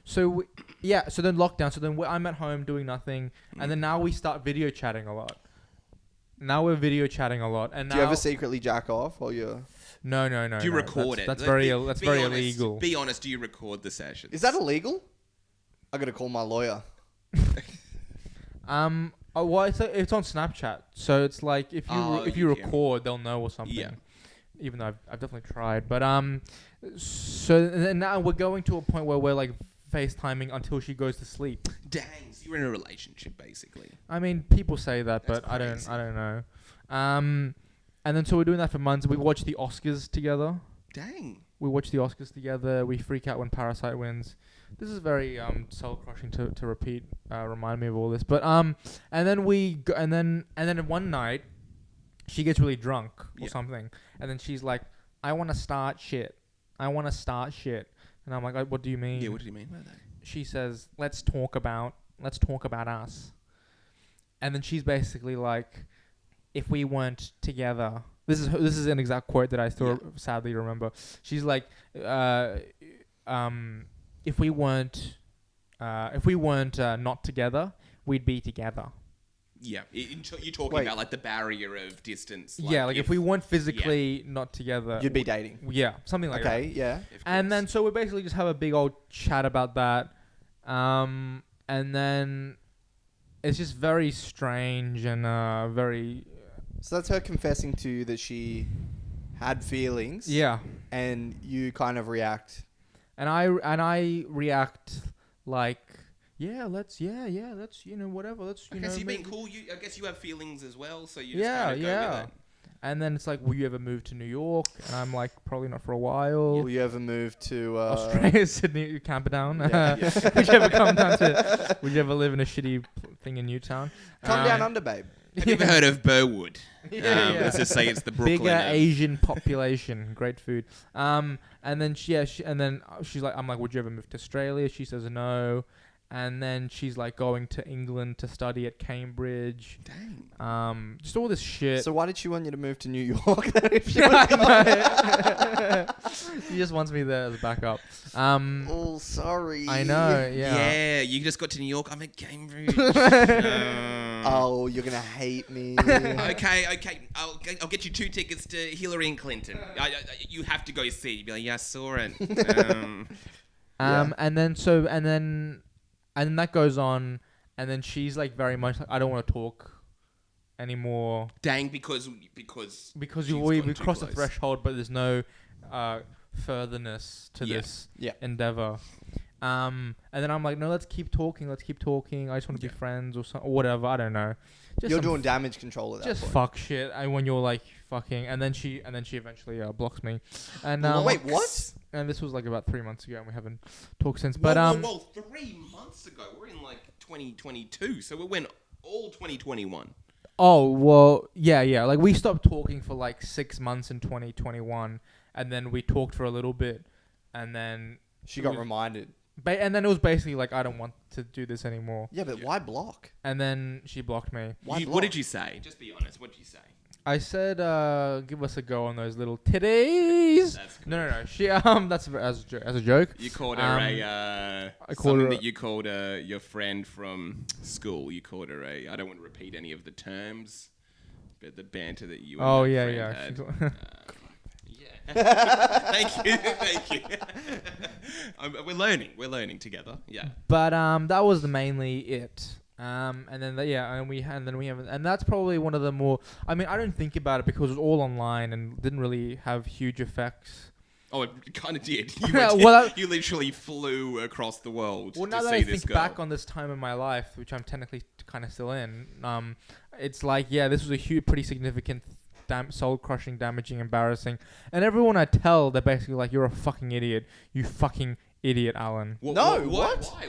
so then lockdown. So then I'm at home doing nothing, and then now we start video chatting a lot. Now we're video chatting a lot, and Do now you ever secretly jack off while you're... no. Do you record it? That's Be very honest, illegal. Be honest. Do you record the sessions? Is that illegal? I got to call my lawyer. Well, it's on Snapchat, so it's like if you you can. record, they'll know or something. Yeah. Even though I've definitely tried, but so and now we're going to a point where we're like FaceTiming until she goes to sleep. Dang, so you're in a relationship basically. I mean, people say that, That's but I crazy. don't know. And then so we're doing that for months. We watch the Oscars together. Dang. We watch the Oscars together. We freak out when Parasite wins. This is very soul crushing to repeat. Remind me of all this, but and then and then one night, she gets really drunk or something, and then she's like, "I want to start shit. I want to start shit." And I'm like, "What do you mean?" Yeah, what do you mean by that? She says, "Let's talk about us." And then she's basically like, "If we weren't together." This is an exact quote that I still sadly remember. She's like, if we weren't not together, we'd be together. Yeah, you're talking about like the barrier of distance. Like if we weren't physically not together, You'd be dating. Yeah, something like that. Okay, yeah. And then so we basically just have a big old chat about that. And then it's just very strange and very... So that's her confessing to you that she had feelings. Yeah. And you kind of react. And I react like, let's whatever, let's I guess you've been cool. I guess you have feelings as well, so you just kind of go with it. And then it's like, will you ever move to New York? And I'm like, probably not for a while. Will you ever move to Australia, Sydney, Camperdown? Yeah. Would you ever come down to? Would you ever live in a shitty thing in Newtown? Come down under, babe. Have you ever heard of Burwood? Let's just say it's the Brooklyn. Bigger Asian population, great food. And then she's like, I'm like, would you ever move to Australia? She says no. And then she's like going to England to study at Cambridge. Dang. Just all this shit. So why did she want you to move to New York? If she She just wants me there as backup. Oh, sorry. I know. Yeah. Yeah, you just got to New York. I'm at Cambridge. Oh, you're gonna hate me. Okay. I'll get you 2 tickets to Hillary and Clinton. You have to go see. You'd be like, yeah, I saw it. And then that goes on, and then she's like very much like, I don't want to talk anymore. Dang, because we crossed the close. threshold, but there's no furtherness to this endeavor. And then I'm like, no, let's keep talking. I just want to be friends or whatever. I don't know. You're doing damage control at that just point. fuck shit. And when you're like fucking, and then she eventually blocks me. And wait, what? And this was like about 3 months ago, and we haven't talked since. Whoa, But 3 months ago. We're in like 2022, so we went all 2021. Oh well, yeah. Like we stopped talking for like 6 months in 2021, and then we talked for a little bit, and then She got reminded. And then it was basically like, I don't want to do this anymore. Yeah, but why block? And then she blocked me. What did you say? Just be honest. What did you say? I said, give us a go on those little titties. That's cool. No. She that's as a joke. You called her that you called your friend from school. You called her I don't want to repeat any of the terms, but the banter that you and that friend had. Thank you. We're learning together. Yeah. But that was mainly it. And that's probably one of the more. I mean, I don't think about it because it was all online and didn't really have huge effects. Oh, it kind of did. You literally flew across the world. Well, now to that see I this think girl. back on this time in my life, which I'm technically kind of still in, it's like, this was a pretty significant, soul-crushing, damaging, embarrassing. And everyone I tell, they're basically like, "You're a fucking idiot. You fucking idiot, Alan." What? Why?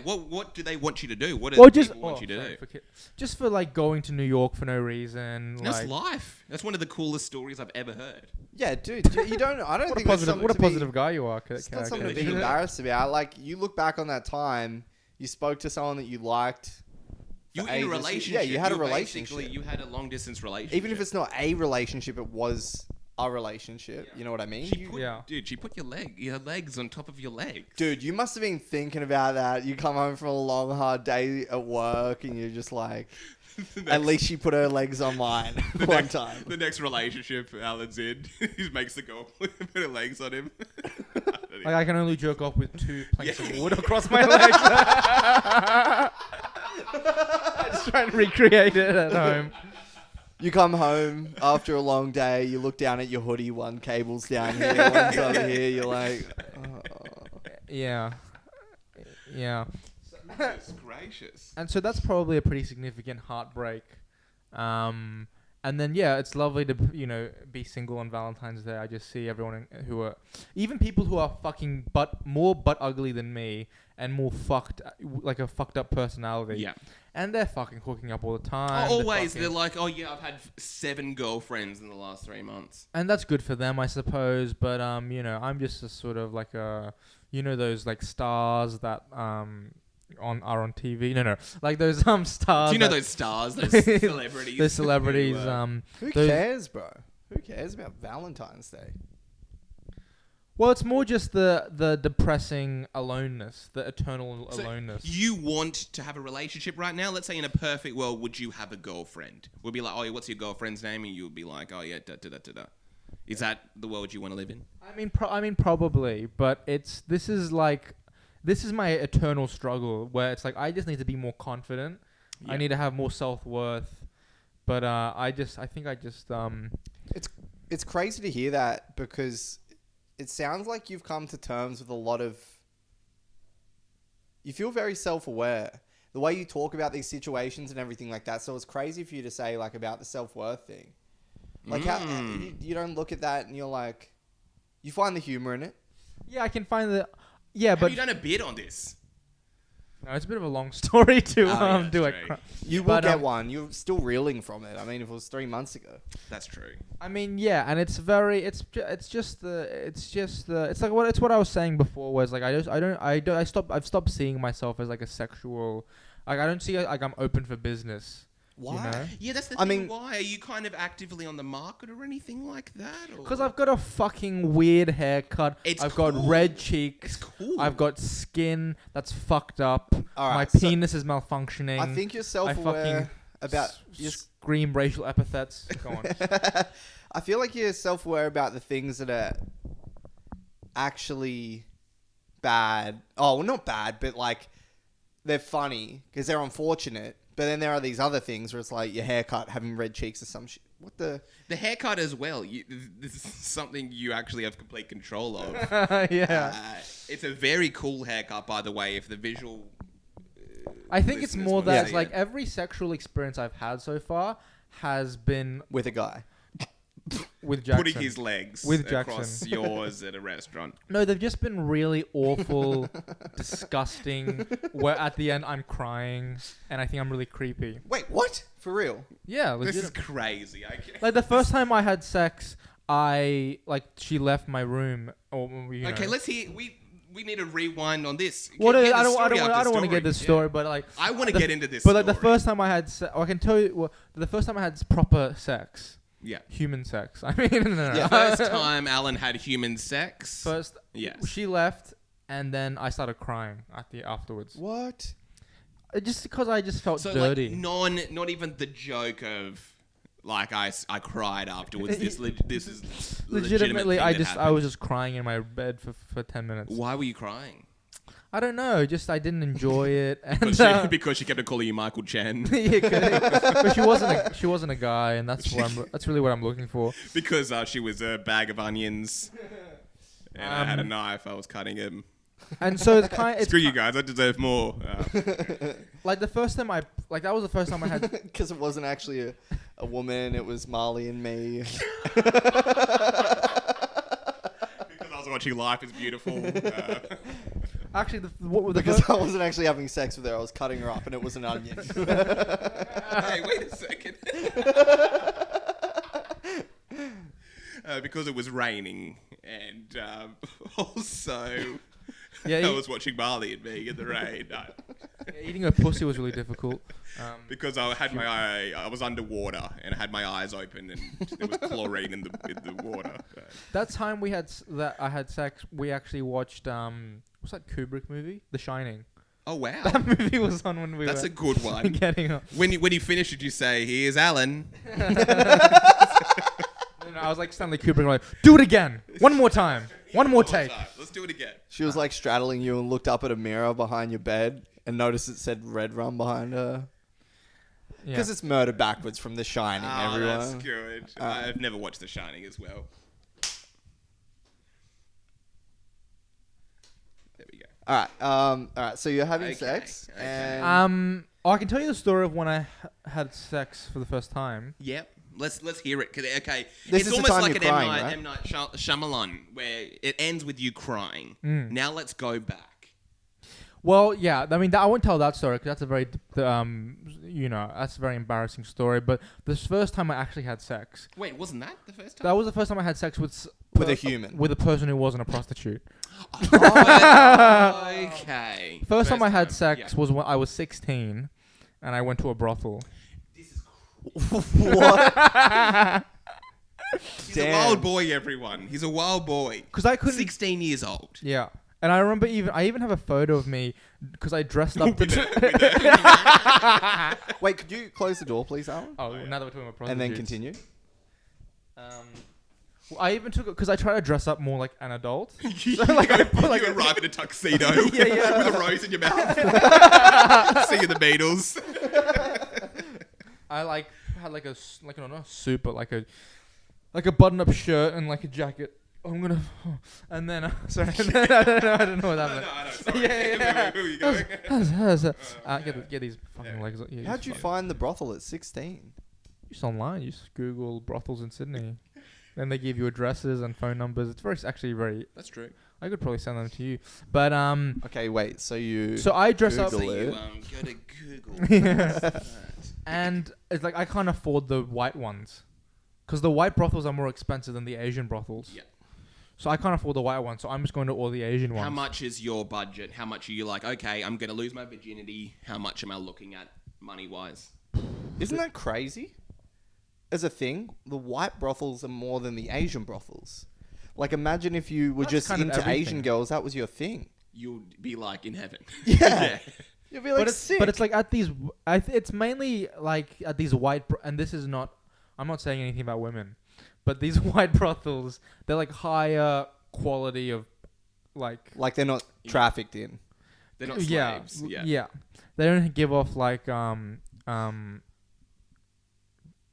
What do they want you to do? What do people want you to do? Just for like going to New York for no reason. That's life. That's one of the coolest stories I've ever heard. Yeah, dude. You don't. I don't think what a positive guy you are. It's not something to be embarrassed about. Like, you look back on that time, you spoke to someone that you liked. You were in a relationship. Yeah, you had a relationship. You had a long distance relationship. Even if it's not a relationship, it was a relationship. Yeah. You know what I mean? Dude, she put your legs on top of your legs. Dude, you must have been thinking about that. You come home from a long, hard day at work, and you're just like, at least she put her legs on mine one time. The next relationship Alan's in, he makes the girl put her legs on him. Like, I can only jerk off with 2 planks of wood across my legs. I'm just trying to recreate it at home. You come home after a long day, you look down at your hoodie, one cable's down here, one's over here, you're like, oh. Yeah. Yeah. Goodness gracious. And so that's probably a pretty significant heartbreak. And then yeah, it's lovely to be single on Valentine's Day. I just see everyone who are, even people who are fucking more butt ugly than me and more like a fucked up personality. Yeah. And they're fucking hooking up all the time. Always. They're like, oh yeah, I've had 7 girlfriends in the last 3 months. And that's good for them, I suppose. But I'm just a sort of like a, those like stars that are on TV. No, like those stars. Do you know those stars, those celebrities? Those celebrities. Who cares, bro? Who cares about Valentine's Day? Well, it's more just the depressing aloneness, the eternal aloneness. You want to have a relationship right now? Let's say in a perfect world, would you have a girlfriend? We'd be like, oh, what's your girlfriend's name? And you would be like, oh yeah, da da da da da. Is that the world you want to live in? I mean, probably, but this is my eternal struggle where it's like I just need to be more confident. Yeah. I need to have more self-worth, but it's crazy to hear that because it sounds like you've come to terms with a lot of. You feel very self-aware. The way you talk about these situations and everything like that. So it's crazy for you to say like about the self-worth thing. Like how you don't look at that and you're like, you find the humor in it. Yeah, I can find the. Yeah, Have but you done a bit on this? No, it's a bit of a long story to do it. You will get one. You're still reeling from it. I mean, if it was 3 months ago. That's true. I mean, yeah, and it's like what I was saying before. Was like I've stopped seeing myself as like a sexual. Like I don't see like I'm open for business. Why? You know? Yeah, that's the thing. Mean, why? Are you kind of actively on the market or anything like that? Because I've got a fucking weird haircut. I've got red cheeks. It's cool. I've got skin that's fucked up. Right, my penis is malfunctioning. I think you're self-aware about... Scream racial epithets. Go on. I feel like you're self-aware about the things that are actually bad. Oh, well, not bad, but like they're funny because they're unfortunate. But then there are these other things where it's like your haircut, having red cheeks or some shit. What the haircut as well. This is something you actually have complete control of. Yeah, it's a very cool haircut, by the way. If the visual, I think it's more that like every sexual experience I've had so far has been with a guy. With Jackson. Putting his legs across yours at a restaurant. No, they've just been really awful, disgusting, where at the end I'm crying and I think I'm really creepy. Wait, what? For real? Yeah, legit. This is crazy. Like the first time I had sex, she left my room. Okay, let's hear... We need to rewind on this. Well, I don't want to get this story, but like... I want to get into this But like the first time I had I can tell you... Well, the first time I had proper sex... Yeah. Human sex. I mean, no. Yeah. First time Alan had human sex. Yes. She left, and then I started crying afterwards. What? Just because I just felt dirty. Like not even the joke of like I cried afterwards. This is legitimately. I was just crying in my bed for 10 minutes. Why were you crying? I don't know. Just I didn't enjoy it, and because she kept calling you Michael Chen. But she wasn't a guy, and that's really what I'm looking for. Because she was a bag of onions, and I had a knife. I was cutting him. And so it's kind of... Screw you guys, I deserve more. Like the first time that was the first time I had... Because it wasn't actually a woman, it was Marley and me. Because I was watching Life is Beautiful. Actually, I wasn't actually having sex with her, I was cutting her up and it was an onion. Hey, wait a second. Because it was raining and also... Yeah, I was watching Marley and me in the rain. No. Yeah, eating a pussy was really difficult. Because I had I was underwater and I had my eyes open and there was chlorine in the water. That time I had sex, we actually watched what's that Kubrick movie? The Shining. Oh wow! That movie was on when we That's a good one. Getting up. When you finished, did you say, "Here's Alan"? No, I was like Stanley Kubrick, like, do it again, one more time, one more take. Let's do it again. She was like straddling you and looked up at a mirror behind your bed and noticed it said Red Rum behind her. Because it's murder backwards from The Shining, everyone. That's good. I've never watched The Shining as well. There we go. All right. So you're having Okay, sex, okay. and I can tell you the story of when I had sex for the first time. Yep. Let's hear it. 'Cause, okay, This it's is the almost time like you're an crying, M. Night, right? M. Night Shyamalan, where it ends with you crying. Now let's go back. Well, yeah. I mean, I won't tell that story because that's a very, that's a very embarrassing story. But this first time I actually had sex, Wait, wasn't that the first time? that was the first time I had sex with a human. with a person who wasn't a prostitute. Okay. First time I had sex was when I was 16, and I went to a brothel. This is What? He's Damn. a wild boy, everyone. He's a wild boy. Because I couldn't. 16 years old. Yeah. And I remember I even have a photo of me because I dressed up. Wait, could you close the door, please, Alan? Oh, now that we're talking about prostitutes. And then continue. Well, I even took it because I try to dress up more like an adult. you I arrive in a tuxedo Yeah. with a rose in your mouth. Singing the Beatles. I had like a suit, but like a button-up shirt and like a jacket. I'm gonna, and then sorry, I don't know what that meant. I know. Sorry. Yeah. Who are you going? Get these fucking legs. Yeah, How'd you find the brothel at 16? Just online. You just Google brothels in Sydney. Then they give you addresses and phone numbers. It's actually very. That's true. I could probably send them to you, but Okay, wait. So you. So I dress up. So Google you it. go to Google. And it's like I can't afford the white ones, because the white brothels are more expensive than the Asian brothels. Yeah. So I can't afford the white ones. So I'm just going to all the Asian ones. How much is your budget? How much are you like, okay, I'm going to lose my virginity. How much am I looking at money-wise? Isn't that crazy? As a thing, the white brothels are more than the Asian brothels. Like, imagine if you were That's just kind of into everything. Asian girls, that was your thing. You'll be like in heaven. Yeah. You'll be like, sick. But it's like at these. It's mainly like at these white. And this is not. I'm not saying anything about women, but these white brothels, they're like higher quality of, like they're not trafficked in. They're not slaves. Yeah. They don't give off like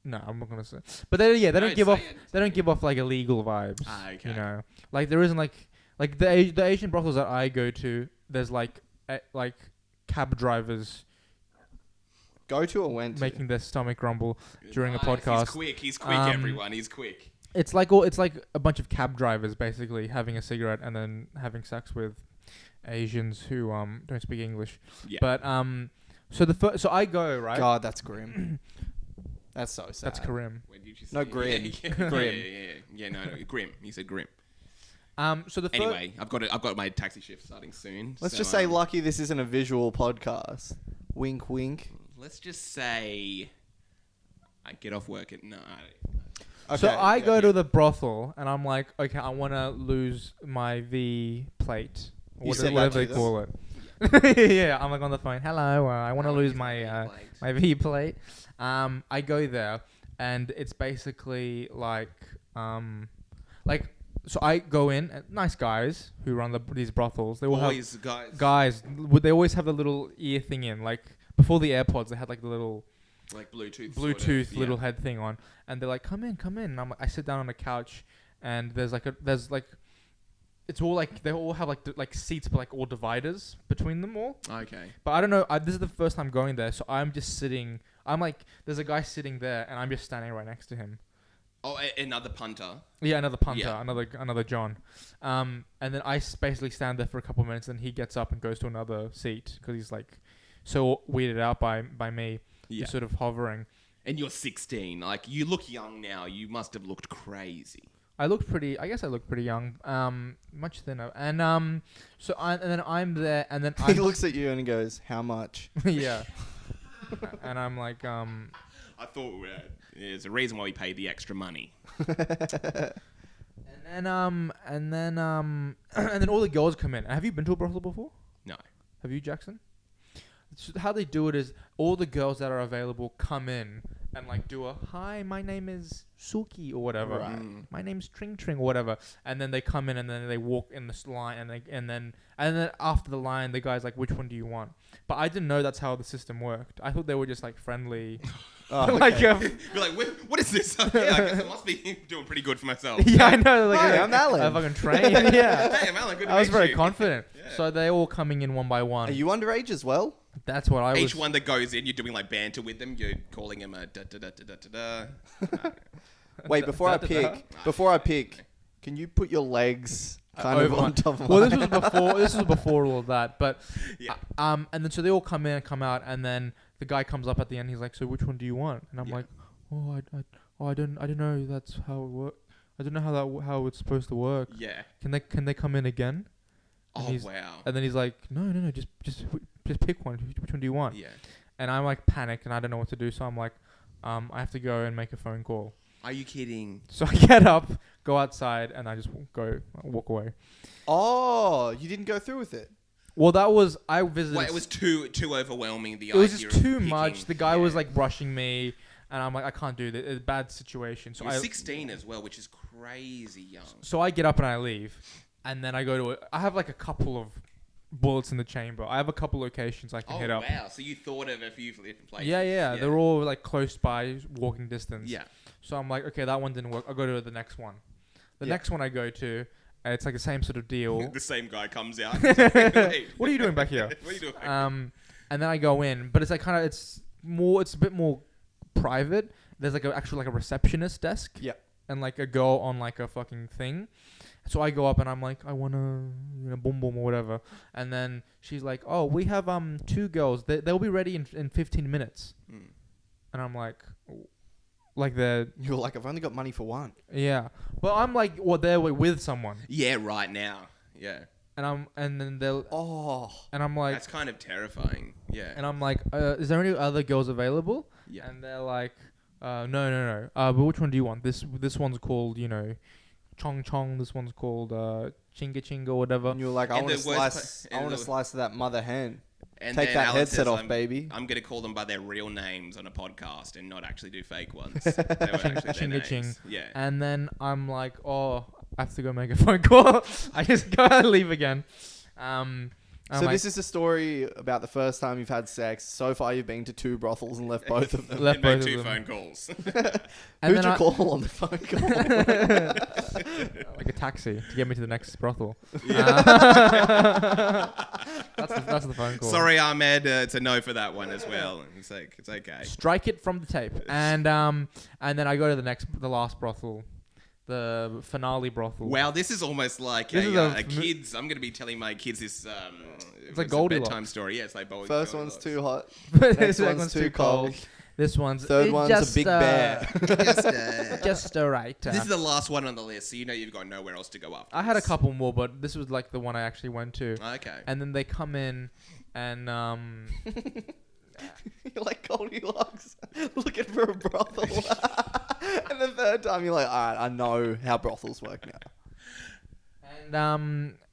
No, I'm not gonna say. But they don't give off. They don't give off like illegal vibes. Ah, okay. You know, like there isn't like the Asian brothels that I go to. There's like cab drivers Go to or went to? making their stomach rumble during a Nice. podcast. He's quick, everyone. He's quick. It's like a bunch of cab drivers basically having a cigarette and then having sex with Asians who don't speak English. Yeah. But so I go right. God, that's grim. That's so sad. That's Karim. Where did you No, say? grim. Grim. Yeah, no, grim. He said grim. So the Anyway, I've got my taxi shift starting soon. Let's so, just say lucky this isn't a visual podcast. Wink, wink. Let's just say I get off work at 9. So Okay, I yeah. go to the brothel and I'm like, okay, I want to lose my V plate, You said whatever that they to call it. Yeah, I'm like on the phone. Hello, I want to lose my V plate. I go there and it's basically like so I go in. Nice guys who run these brothels. They all Boys, have guys. They always have the little ear thing in. Like before the AirPods, they had like the little Like Bluetooth. little head thing on, and they're like, "Come in." And I sit down on the couch, and there's it's all like they all have like seats, but like all dividers between them all. Okay. But I don't know. This is the first time going there, so I'm just sitting. I'm like, there's a guy sitting there, and I'm just standing right next to him. Oh, another punter. Yeah, another punter, Yeah. another John. And then I basically stand there for a couple of minutes, and he gets up and goes to another seat because he's like so weirded out by me. Yeah. He's sort of hovering. And you're 16. Like, you look young now. You must have looked crazy. I guess I look pretty young, much thinner, and then I'm there, and then He looks at you and he goes, "How much?" yeah, and I'm like, I thought there's a reason why we paid the extra money. and then all the girls come in. Have you been to a brothel before? No. Have you, Jackson? So how they do it is all the girls that are available come in and like do a hi, my name is Suki or whatever. Right. My name's Tring Tring or whatever. And then they come in and then they walk in this line and then after the line the guy's like, which one do you want? But I didn't know that's how the system worked. I thought they were just like friendly Oh, like, okay. You're like, what is this? Yeah, I guess I must be doing pretty good for myself. yeah, I know. Like, Hi, I'm Alan. I fucking trained. Yeah. Hey, I'm Alan. Good to I was meet very you. confident. Yeah. So they all coming in one by one. Are you underage as well? That's what I was. Each one that goes in, you're doing like banter with them. You're calling them a da da da da da da. Wait, before I pick, can you put your legs kind of over on top of Well, mine? this was before. This was before all of that. But Yeah. and then so they all come in and come out, and then the guy comes up at the end. He's like, "So which one do you want?" And I'm Yeah. like, I don't know. That's how it works. I don't know how it's supposed to work. Yeah. Can they come in again? And Oh he's- wow. And then he's like, no, just pick one. Which one do you want? Yeah. And I'm like panicked and I don't know what to do. So I'm like, I have to go and make a phone call. Are you kidding? So I get up, go outside, and I just walk away. Oh, you didn't go through with it. Well, I visited. Well, it was too overwhelming. The It was idea just of too picking. much. The guy was Yeah. like rushing me, and I'm like, I can't do this. It's a bad situation. So You're I 16 as well, which is crazy young. So I get up and I leave, and then I go to. I have like a couple of bullets in the chamber. I have a couple locations I can Oh hit up. wow! So you thought of a few different places. Yeah. They're all like close by, walking distance. Yeah. So I'm like, okay, that one didn't work. I'll go to the next one. The Yeah. next one I go to, it's like the same sort of deal. The same guy comes out. What are you doing back here? What are you doing? And then I go in, but it's like it's a bit more private. There's like a receptionist desk. Yeah. And like a girl on like a fucking thing. So I go up and I'm like, I wanna, boom boom or whatever. And then she's like, oh, we have 2 girls. They'll be ready in 15 minutes. Mm. And I'm like You're like, I've only got money for one. yeah. But I'm like, they're with someone. Yeah, right now. Yeah. And then they'll. Oh. And I'm like. That's kind of terrifying. Yeah. And I'm like, is there any other girls available? Yeah. And they're like, no. But which one do you want? This one's called, Chong Chong. This one's called Chinga Chinga or whatever. And you're like, I And want to the worst slice. pa- I and want to the- slice of that mother hen. And Take then that Alan headset says, off, baby. I'm going to call them by their real names on a podcast and not actually do fake ones. They were actually their Chinga Ching. names. Yeah. And then I'm like, oh, I have to go make a phone call. I just go and leave again. So this is a story about the first time you've had sex. So far, you've been to 2 brothels and left both of them. Left And made both of 2 them. phone calls. And Who'd then you call on the phone call? like a taxi to get me to the next brothel. That's the phone call. Sorry, Ahmed. It's a no for that one as well. It's like, it's okay. Strike it from the tape. And then I go to the last brothel, the finale brothel. Wow, this is almost like This is a kids. I'm going to be telling my kids this. It's like a Goldilocks. bedtime story. Yeah, it's like First one's too hot. This Next one's too cold. This one's Third one's just, a big bear. just right. This is the last one on the list, so you know you've got nowhere else to go after. I had a couple more, but this was like the one I actually went to. Okay. And then they come in, and You're like Goldilocks looking for a brothel. And the third time, you're like, all right, I know how brothels work now.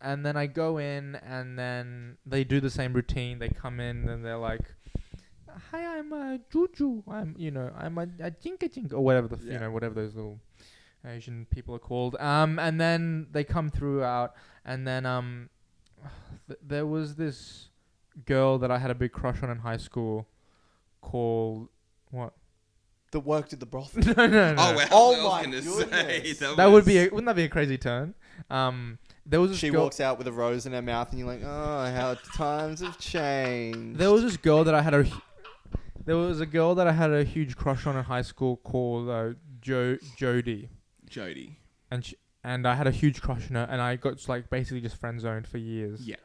and then I go in, and then they do the same routine. They come in, and they're like, "Hi, I'm Juju. I'm a Jinka Jinka or whatever whatever those little Asian people are called." And then they come throughout, and then there was this girl that I had a big crush on in high school, called what? That worked at the brothel. No. Oh, well, Oh I was my gonna goodness. say, That would be wouldn't that be a crazy turn? There was this She girl, walks out with a rose in her mouth, and you're like, oh, how times have changed. There was this girl that I had a huge crush on in high school called Jody, Jody. and I had a huge crush on her, and I got basically just friend zoned for years. Yeah.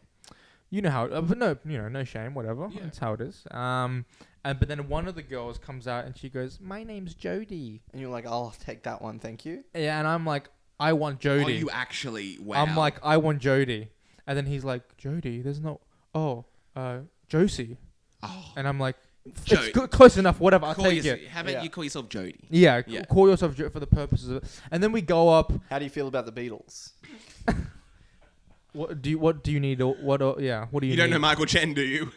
You know how, but no shame, whatever. Yeah. That's how it is. But then one of the girls comes out and she goes, "My name's Jody." And you're like, I'll take that one, thank you. Yeah, and I'm like, I want Jody. Oh, you actually? Wow. I'm like, I want Jody, and then he's like, Jody, there's no. Josie, oh, and I'm like, Jody. it's close enough. Whatever, I'll take it. How about Yeah. you call yourself Jody? Yeah, Yeah. call yourself for the purposes of it. And then we go up. How do you feel about the Beatles? What do you need? What do you You need? don't know Michael Chen, do you?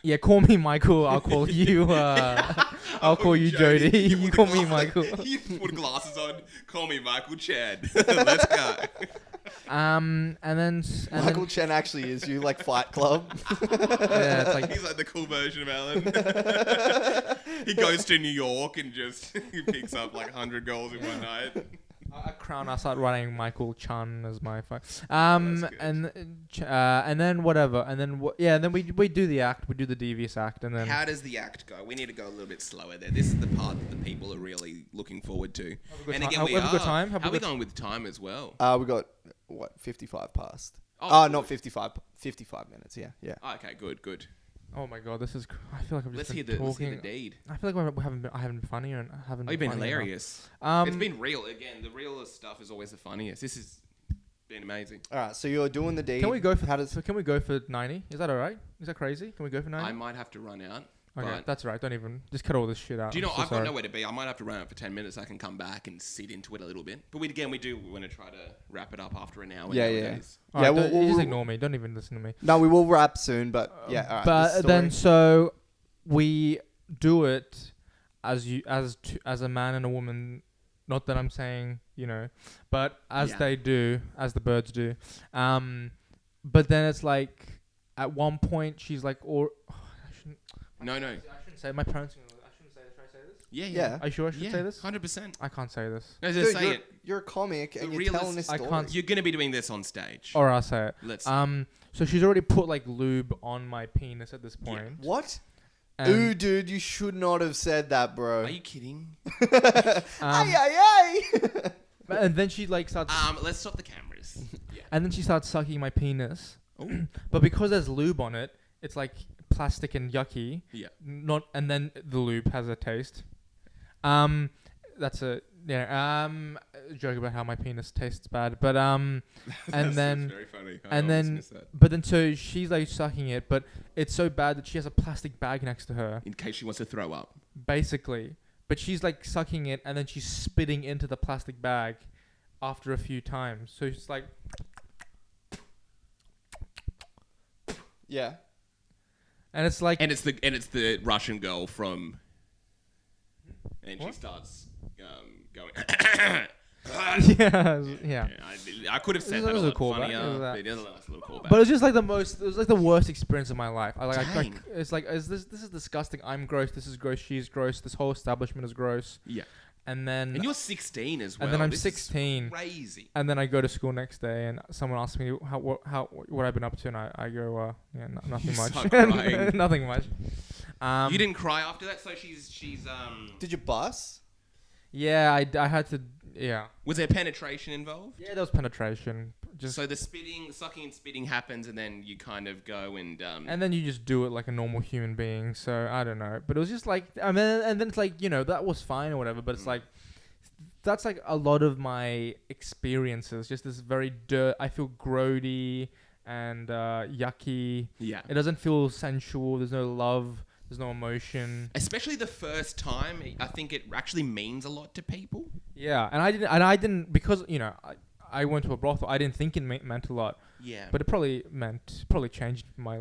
Yeah, call me Michael. I'll call you. I'll call you Jody. You call me Michael. You put glasses on. Call me Michael Chen. Let's go. And then Michael Chen actually is you, like Fight Club. yeah, it's like He's like the cool version of Alan. He goes to New York and just he picks up like 100 goals in one night. a crown. I start writing Michael Chan as my fuck. That's good. And then whatever, and then and then we do the act, we do the devious act, and then How does the act go? We need to go a little bit slower there. This is the part that the people are really looking forward to. And again, we have a are. good time. How are we going with time as well? We got, 55 past. Oh, Not 55. 55 minutes, yeah. Oh, okay, good. oh my god, this is. I feel like I'm just Let's hear been the talking. deed. I feel like I haven't been funny and I haven't. Oh, you've been funny enough. hilarious. It's been real. Again, the realest stuff is always the funniest. This has been amazing. All right, so you're doing the deed. Can we go for How does? Can we go for 90? Is that all right? Is that crazy? Can we go for 90? I might have to run out. Okay, but that's all right. Don't even just cut all this shit out. do you know, I'm so I've got sorry. nowhere to be. I might have to run out for 10 minutes. I can come back and sit into it a little bit. But we do want to try to wrap it up after an hour. Yeah, yeah. nowadays. All right, Yeah, don't- you just ignore me. Don't even listen to me. No, we will wrap soon, but yeah. All right, But the then story. so we do it as a man and a woman. Not that I'm saying but as Yeah. they do, as the birds do. But then it's like at one point she's like, I shouldn't. No. I shouldn't say. My parents. I shouldn't say this. Should I say this? Yeah. Yeah. Are you sure I should say this? 100%. I can't say this. No, Dude, just say it. you're a comic and The you're realist- telling this I story. can't- You're going to be doing this on stage. Or I'll say it. Let's. So she's already put like lube on my penis at this point. What? And, Ooh, dude, you should not have said that, bro. Are you kidding? Ay. and then she like starts. Let's stop the cameras. Yeah. And then she starts sucking my penis. Oh. But because there's lube on it, it's like plastic and yucky. Yeah. And then the lube has a taste. That's a joke about how my penis tastes bad. But and then very funny. and then but then so she's like sucking it, but it's so bad that she has a plastic bag next to her, in case she wants to throw up. basically. But she's like sucking it and then she's spitting into the plastic bag after a few times. So it's like Yeah. and it's like And it's the Russian girl from. And she What? starts going. yeah. I could have said That that was a a lot callback. funnier, It was that. but it is a nice little callback. But it's just like it was like the worst experience of my life. Dang. It's like this is disgusting. I'm gross. This is gross. She's gross. This whole establishment is gross. Yeah. And then And you're 16 as well. and then I'm This is 16. Crazy. And then I go to school next day, and someone asks me what I've been up to, and I go, nothing You much, start crying. nothing much. You didn't cry after that, so she's Did you bust? Yeah, I had to. Yeah, Was there penetration involved? yeah, there was penetration. Just So the sucking and spitting happens, and then you kind of go and and then you just do it like a normal human being. So I don't know, but it was just like I mean, and then it's like that was fine or whatever. But it's like that's like a lot of my experiences. Just this very I feel grody and yucky. yeah. It doesn't feel sensual. There's no love. There's no emotion. Especially the first time, I think it actually means a lot to people. Yeah, and I didn't because I went to a brothel. I didn't think it meant a lot, Yeah. but it probably changed my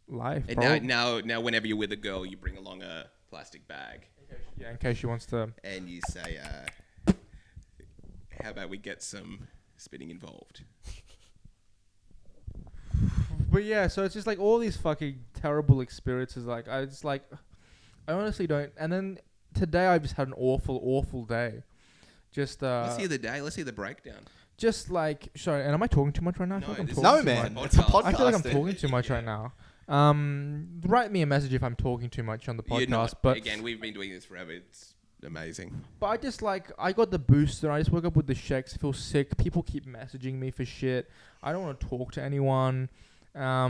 life. And probably. now, whenever you're with a girl, you bring along a plastic bag, Yeah, in case she wants to. and you say, "How about we get some spitting involved?" But yeah, so it's just like all these fucking terrible experiences. Like I honestly don't. And then today I just had an awful day. Just Let's hear the day. Let's hear the breakdown. just like sorry. And am I talking too much right now? I feel No, like I'm this talking No, too man. much. It's a Podcast. podcast. I feel like I'm dude. talking too much Yeah. right now. Write me a message if I'm talking too much on the podcast. You're not. But Again, we've been doing this forever. It's amazing. But I just I got the booster. I just woke up with the shakes. I feel sick. People keep messaging me for shit. I don't want to talk to anyone. I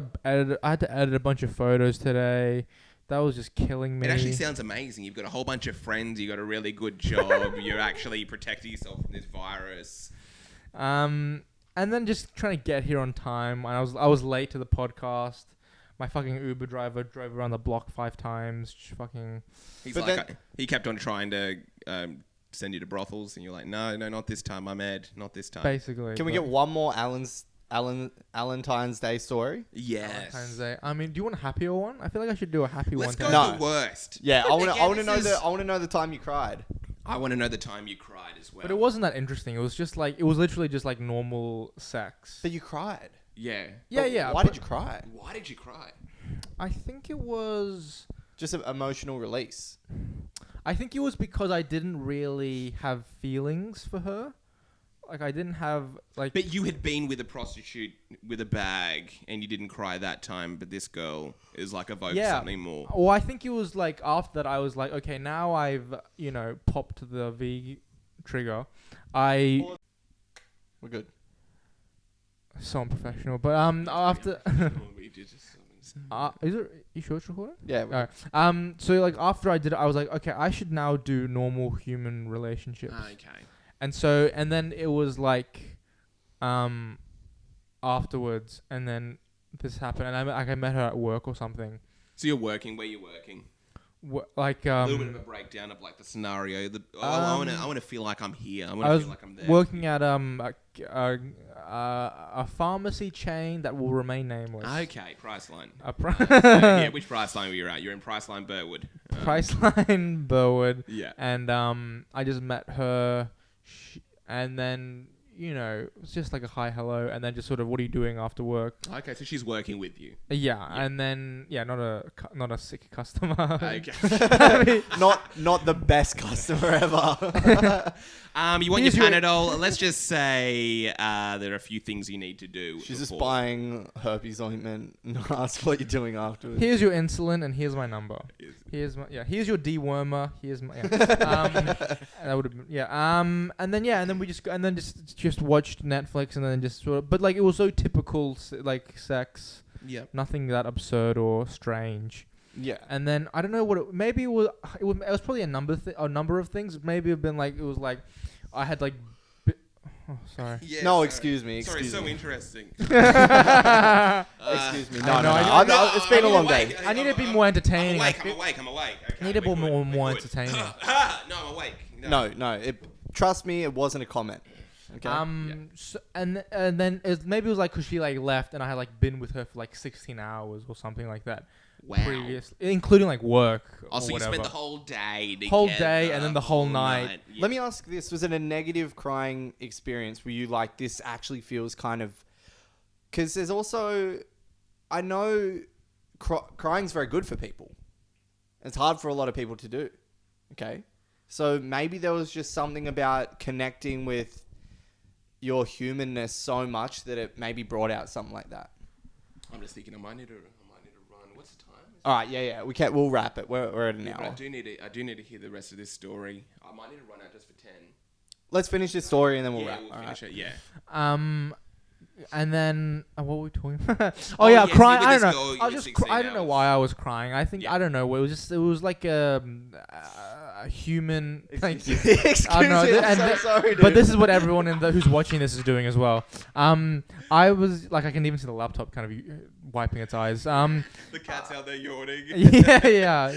had to edit a bunch of photos today. That was just killing me. It actually sounds amazing. You've got a whole bunch of friends. You got a really good job. You're actually protecting yourself from this virus. And then just trying to get here on time. I was late to the podcast. My fucking Uber driver drove around the block 5 times. Fucking. He's But like, he kept on trying to send you to brothels, and you're like, no, not this time, I'm Ed, not this time. Basically. Can we get one more Alantines Day story? Yes. Valentine's Day. I mean, do you want a happier one? I feel like I should do a happy Let's one. go today. No. the worst. Yeah, I want Again, to know this is- I want to know the time you cried. I want to know the time you cried as well. But it wasn't that interesting. It was just like, it was literally just like normal sex. But you cried. Yeah. Yeah, But yeah. Why did you cry? Why did you cry? I think it was... Just an emotional release. I think it was because I didn't really have feelings for her. Like, I didn't have, like... But you had been with a prostitute with a bag and you didn't cry that time, but this girl is like evoked something more. Well, I think it was like after that I was like, okay, now I've, popped the V trigger. We're good. So unprofessional. But after... Is it? You sure it's recording? Yeah. Alright. So like after I did it, I was like, okay, I should now do normal human relationships. Okay. And then it was like, afterwards, and then this happened, and I met her at work or something. So you're working. Where you working? Like A little bit of a breakdown of like the scenario. I want to feel like I'm here. I want to feel like I'm there. Working at a pharmacy chain that will remain nameless. Okay, Priceline. Yeah, Which Priceline were you at? You're in Priceline Burwood. Priceline Burwood. Yeah. And I just met her, and then it's just like a hi, hello, and then just sort of, what are you doing after work? Okay, so she's working with you. Yeah, and then not a sick customer. Okay. I mean, Not the best customer ever. You want your Panadol? Let's just say there are a few things you need to do. She's just before. buying herpes ointment and ask what you're doing afterwards. here's your insulin and here's my number. Here's your dewormer. Here's my that would have been and then we just watched Netflix, and then just sort of, but like it was so typical like sex. Yeah. Nothing that absurd or strange. Yeah. And then I don't know what maybe it was probably a number of things. Maybe it'd been like, it was like I had like oh, sorry. Yeah, no, sorry. excuse me. Sorry, Excuse so me. interesting. Excuse me. No. It's been a long day. I need to be more entertaining. I'm awake. Okay, I need to be more entertaining. No, I'm awake. No. Trust me, it wasn't a comment. Okay. So, and then maybe it was like because she like left, and I had like been with her for like 16 hours or something like that. Wow. Previously, including like work. Oh, so you whatever. spent the whole day together. Whole day and then the whole night. Yeah. Let me ask this: was it a negative crying experience? Were you like, this actually feels kind of? Because there's also, I know, crying's very good for people. It's hard for a lot of people to do. Okay, so maybe there was just something about connecting with your humanness so much that it maybe brought out something like that. I'm just thinking I might need to run. What's the time? All right, yeah. We'll wrap it. We're at an hour. I do need to hear the rest of this story. I might need to run out just for 10. Let's finish this story and then we'll wrap. We'll All finish right. it. Yeah. And then what were we talking about? yes, crying. you I with don't this know. girl, you I were was just. 16 I don't know hours. why I was crying. I think Yeah. I don't know. It was like a human. Like, Excuse I don't know. me, I'm so sorry, dude. But this is what everyone who's watching this is doing as well. I was like, I can even see the laptop kind of wiping its eyes. The cat's out there yawning. Yeah.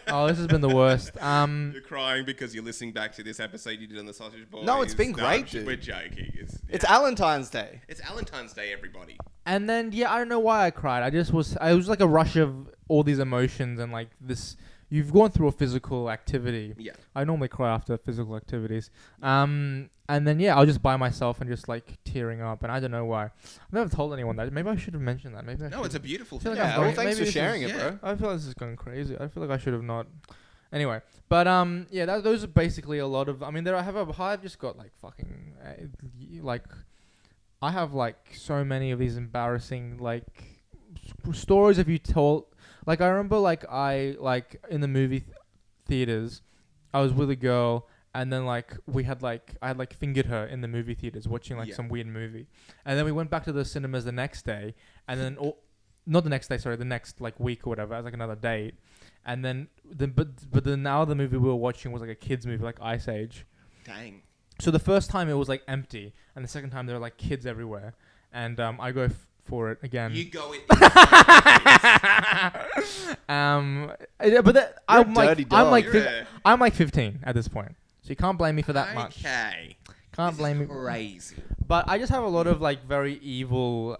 Oh, this has been the worst. You're crying because you're listening back to this episode you did on the Sausage Boys. No, it's been great, dude. We're joking. It's Alantines Day. It's Alantines Day, everybody. And then I don't know why I cried. It was like a rush of all these emotions and like this. You've gone through a physical activity. Yeah. I normally cry after physical activities. And then I was just by myself and just like tearing up, and I don't know why. I've never told anyone that. Maybe I should have mentioned that. Maybe I No, should. it's a beautiful feel thing. like Yeah, I'm well, going- thanks maybe for this sharing is- it, bro. I feel like this is going crazy. I feel like I should have not. Anyway, but those are basically a lot of. I mean, I've just got like fucking like, I have like so many of these embarrassing like stories. If you told, like, I remember like in the movie theaters, I was with a girl. And then I had fingered her in the movie theaters watching some weird movie. And then we went back to the cinemas the next day. And then, not the next day, sorry, the next week or whatever, as another date. And then, now the movie we were watching was like a kid's movie, like Ice Age. Dang. So the first time it was like empty. And the second time there were like kids everywhere. And I go for it again. You go it. I'm like 15 at this point. So you can't blame me for that much. Okay. Can't blame me. Crazy. But I just have a lot of like very evil,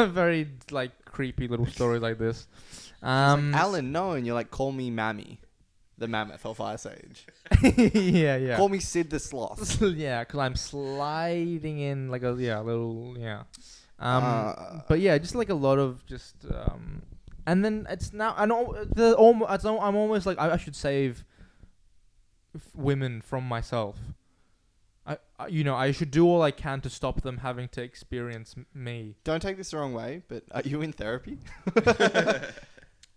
very like creepy little stories like this. Alan, no, and you're like, call me Mammy. the mammoth of Ice Age. yeah. Call me Sid the Sloth. Yeah, because I'm sliding in like a little but yeah, just like a lot of just and then it's now I'm almost like I should save women from myself. I should do all I can to stop them having to experience me. Don't take this the wrong way, but are you in therapy?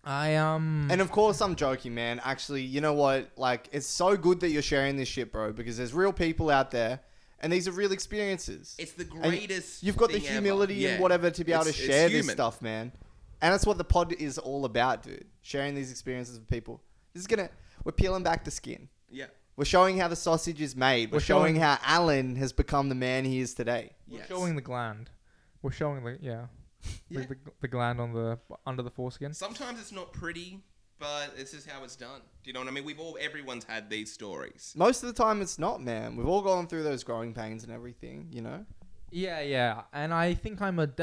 I And of course I'm joking, man. Actually, you know what? Like, it's so good that you're sharing this shit, bro, because there's real people out there and these are real experiences. It's the greatest. You've got the thing humility ever. and whatever to be able to It's share this human. stuff, man. And that's what the pod is all about, dude. Sharing these experiences with people. We're peeling back the skin. Yeah. We're showing how the sausage is made. We're showing how Alan has become the man he is today. We're showing the gland. We're showing the gland under the foreskin. Sometimes it's not pretty, but this is how it's done. Do you know what I mean? Everyone's had these stories. Most of the time it's not, man. We've all gone through those growing pains and everything, you know? Yeah. And I think I'm not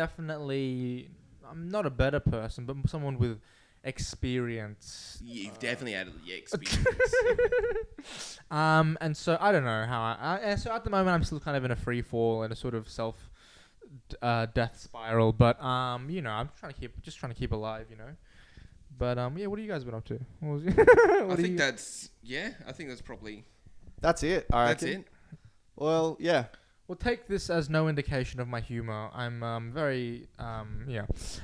a better person, but someone with experience. You've definitely had experience. And so I don't know how so at the moment I'm still kind of in a free fall and a sort of self death spiral, but I'm trying to keep alive, But what have you guys been up to? I think that's probably That's it. All right. that's it. Well, yeah. Well, take this as no indication of my humor. I'm very today's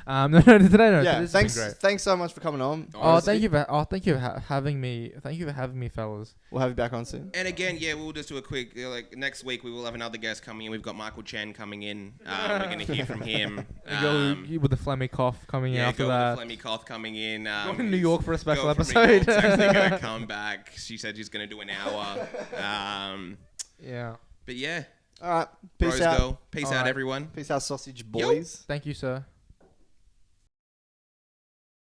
been great. Thanks so much for coming on. Thank you for having me. Thank you for having me, fellas. We'll have you back on soon. And again, we'll just do a quick, next week we will have another guest coming in. We've got Michael Chen coming in. We're going to hear from him. Go with the phlegmy cough coming in after that. With the Flemmy Cough coming in. Going to New York for a special Girl from episode. New York's actually going to come back. She said she's going to do an hour. Yeah. But yeah. All right. Peace Bros out. go. Peace All out, right. everyone. Peace out, sausage boys. Thank you, sir.